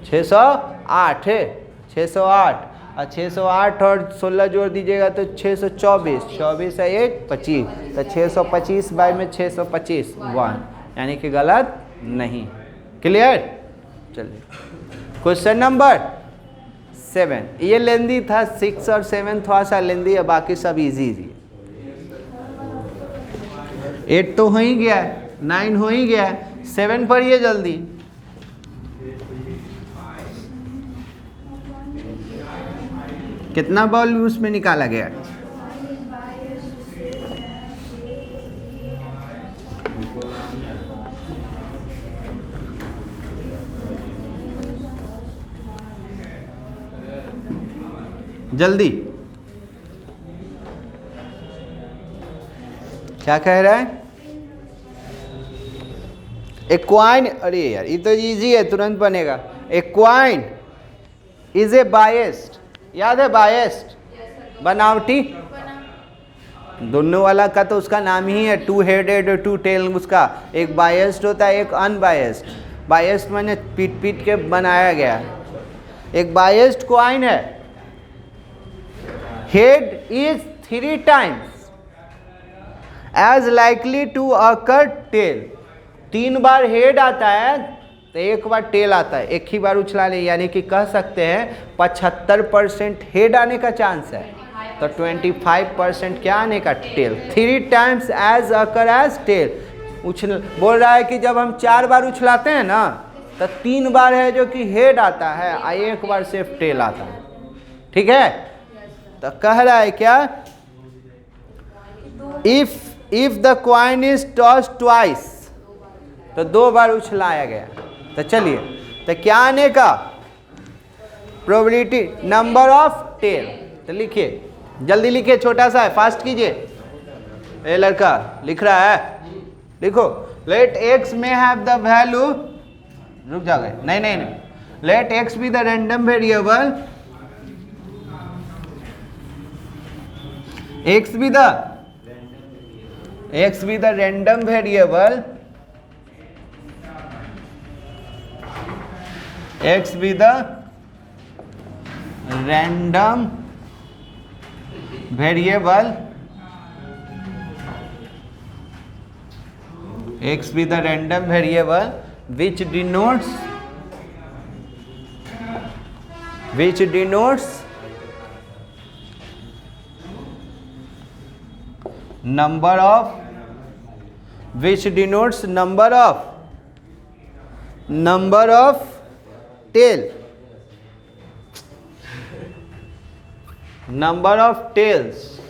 608 है, 608 और 608 और 16 जोड़ दीजिएगा तो 624, 24 है 1 25, तो 625 बाई में 625 1, यानी कि गलत नहीं। क्लियर? चलिए क्वेश्चन नंबर 7, ये लेंदी था, 6 और 7 थोड़ा सा लेंदी है, बाकी सब इजी। 8 तो हो ही गया है, 9 हो ही गया है, 7 पढ़िए जल्दी। कितना बॉल उसमें निकाला गया? जल्दी, क्या कह रहा है? ए क्वाइन, अरे यार ये तो इजी है, तुरंत बनेगा। ए क्वाइन इज ए बायस्ड, याद है बायस्ड, बनावटी, दोनों वाला का तो उसका नाम ही है, 2 हेडेड और 2 टेल, उसका एक बायस्ड होता है एक अनबायस्ड। बायस्ड मैंने पीट पीट के बनाया गया। एक बायस्ड क्वाइन है, head is 3 times as likely to occur tail. 3 बार हेड आता है तो 1 बार टेल आता है, एक ही बार उछला ले, यानी कि कह सकते हैं 75% हेड आने का चांस है, तो 25% क्या आने का, tail. 3 times as occur as tail. उछल बोल रहा है कि जब हम 4 बार उछलाते हैं ना तो 3 बार है जो कि हेड आता है और 1 बार सिर्फ टेल आता है। ठीक है, तो कह रहा है क्या, if the coin is toss twice, तो 2 बार उछलाया गया। तो चलिए, तो क्या आने का, प्रोबेबिलिटी नंबर ऑफ टेल। तो लिखिए, जल्दी लिखिए, छोटा सा है, फास्ट कीजिए। ए लड़का लिख रहा है, लिखो। Let X may have the value, रुक जाओगे, नहीं, let X be the random variable, x be the random variable, x be the random variable, x be the random variable which denotes number of tail, number of tails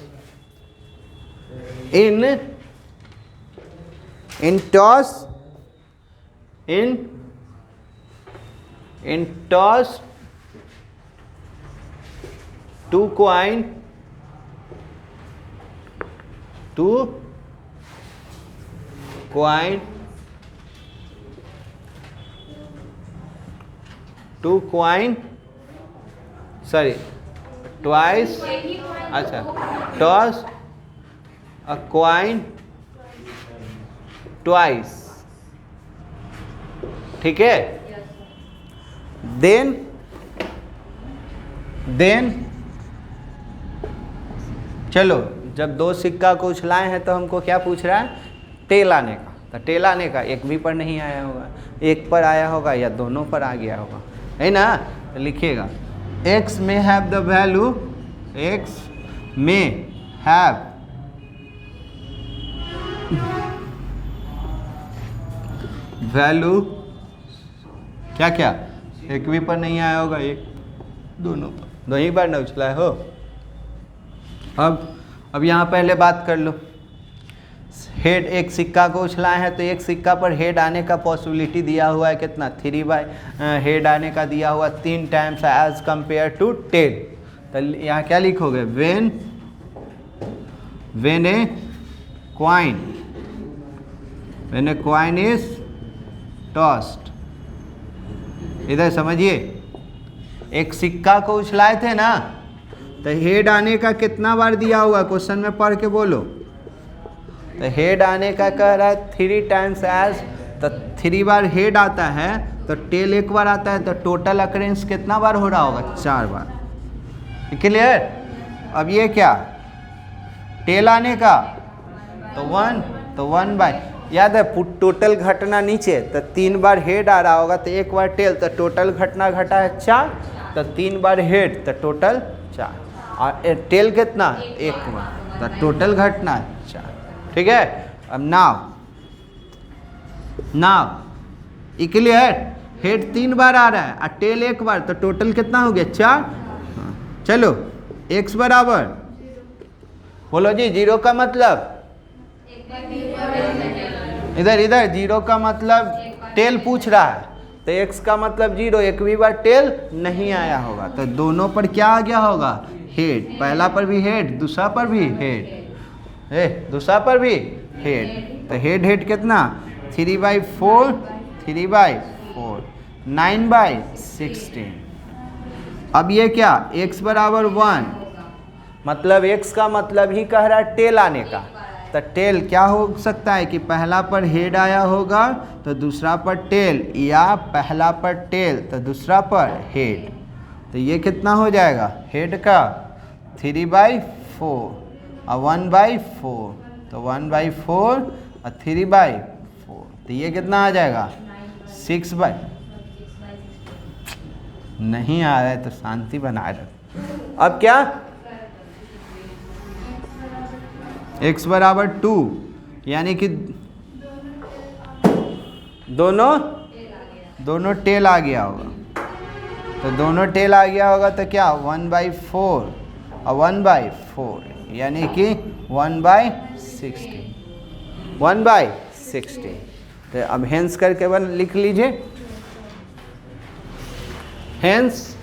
in toss, two coin 2 coin, 2 coin, sorry, twice, अच्छा, toss a coin twice, ठीक है। देन चलो, जब दो सिक्का को उछलाए हैं तो हमको क्या पूछ रहा है, टेल आने का। तो टेल आने का एक भी पर नहीं आया होगा, एक पर आया होगा या दोनों पर आ गया होगा, है ना। तो लिखिएगा x में हैव द वैल्यू, x में हैव वैल्यू क्या क्या, एक भी पर नहीं आया होगा, एक दोनों पर, दो ही बार न उछला हो। अब यहाँ पहले बात कर लो, हेड, एक सिक्का को उछलाए हैं तो एक सिक्का पर हेड आने का पॉसिबिलिटी दिया हुआ है कितना, 3 हेड आने का दिया हुआ 3 times as compare to tail. तो यहाँ क्या लिखोगे, when a coin is tossed. इधर समझिए, एक सिक्का को उछलाए थे ना, तो हेड आने का कितना बार दिया हुआ, क्वेश्चन में पढ़ के बोलो। तो हेड आने का कह रहा है 3 टाइम्स एज, तो 3 बार हेड आता है तो टेल एक बार आता है, तो टोटल अकरेंस कितना बार हो रहा होगा, 4 बार। क्लियर। अब ये क्या, टेल आने का तो 1 बाय, याद है टोटल घटना नीचे, तो 3 बार हेड आ रहा होगा तो 1 बार टेल, तो टोटल घटना घटा है 4, तो 3 बार हेड तो टोटल 4, और टेल कितना, 1 बार, तो टोटल घटना 4, ठीक है। अब नाव क्लियर, हेड 3 बार आ रहा है और टेल 1 बार, तो टोटल कितना हो गया, 4। चलो, x बराबर, बोलो जी, 0 का मतलब, इधर 0 का मतलब टेल पूछ रहा है, तो x का मतलब 0, एक भी बार टेल नहीं आया होगा, तो दोनों पर क्या आ गया होगा, हेड। पहला पर भी हेड, दूसरा पर भी हेड, दूसरा पर भी हेड, तो हेड कितना, 3/4, 9/16। अब ये क्या, x बराबर 1, मतलब x का मतलब ही कह रहा है टेल आने का। तो टेल क्या हो सकता है कि पहला पर हेड आया होगा तो दूसरा पर टेल, या पहला पर टेल तो दूसरा पर हेड। तो ये कितना हो जाएगा, हेड का 3/4 और 1/4, तो 1/4 और 3/4, तो ये कितना आ जाएगा, 6 नहीं आ रहा है तो शांति बनाए रख। अब क्या, x बराबर 2, यानी कि दोनों टेल आ गया होगा, तो दोनों टेल आ गया होगा तो क्या, 1/4 और 1/4, यानी कि 1/16। तो अब हेंस करके लिख लीजिए, हेंस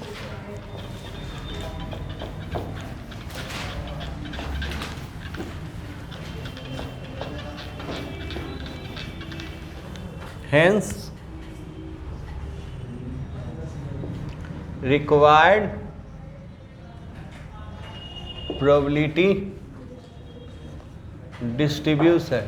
required probability distribution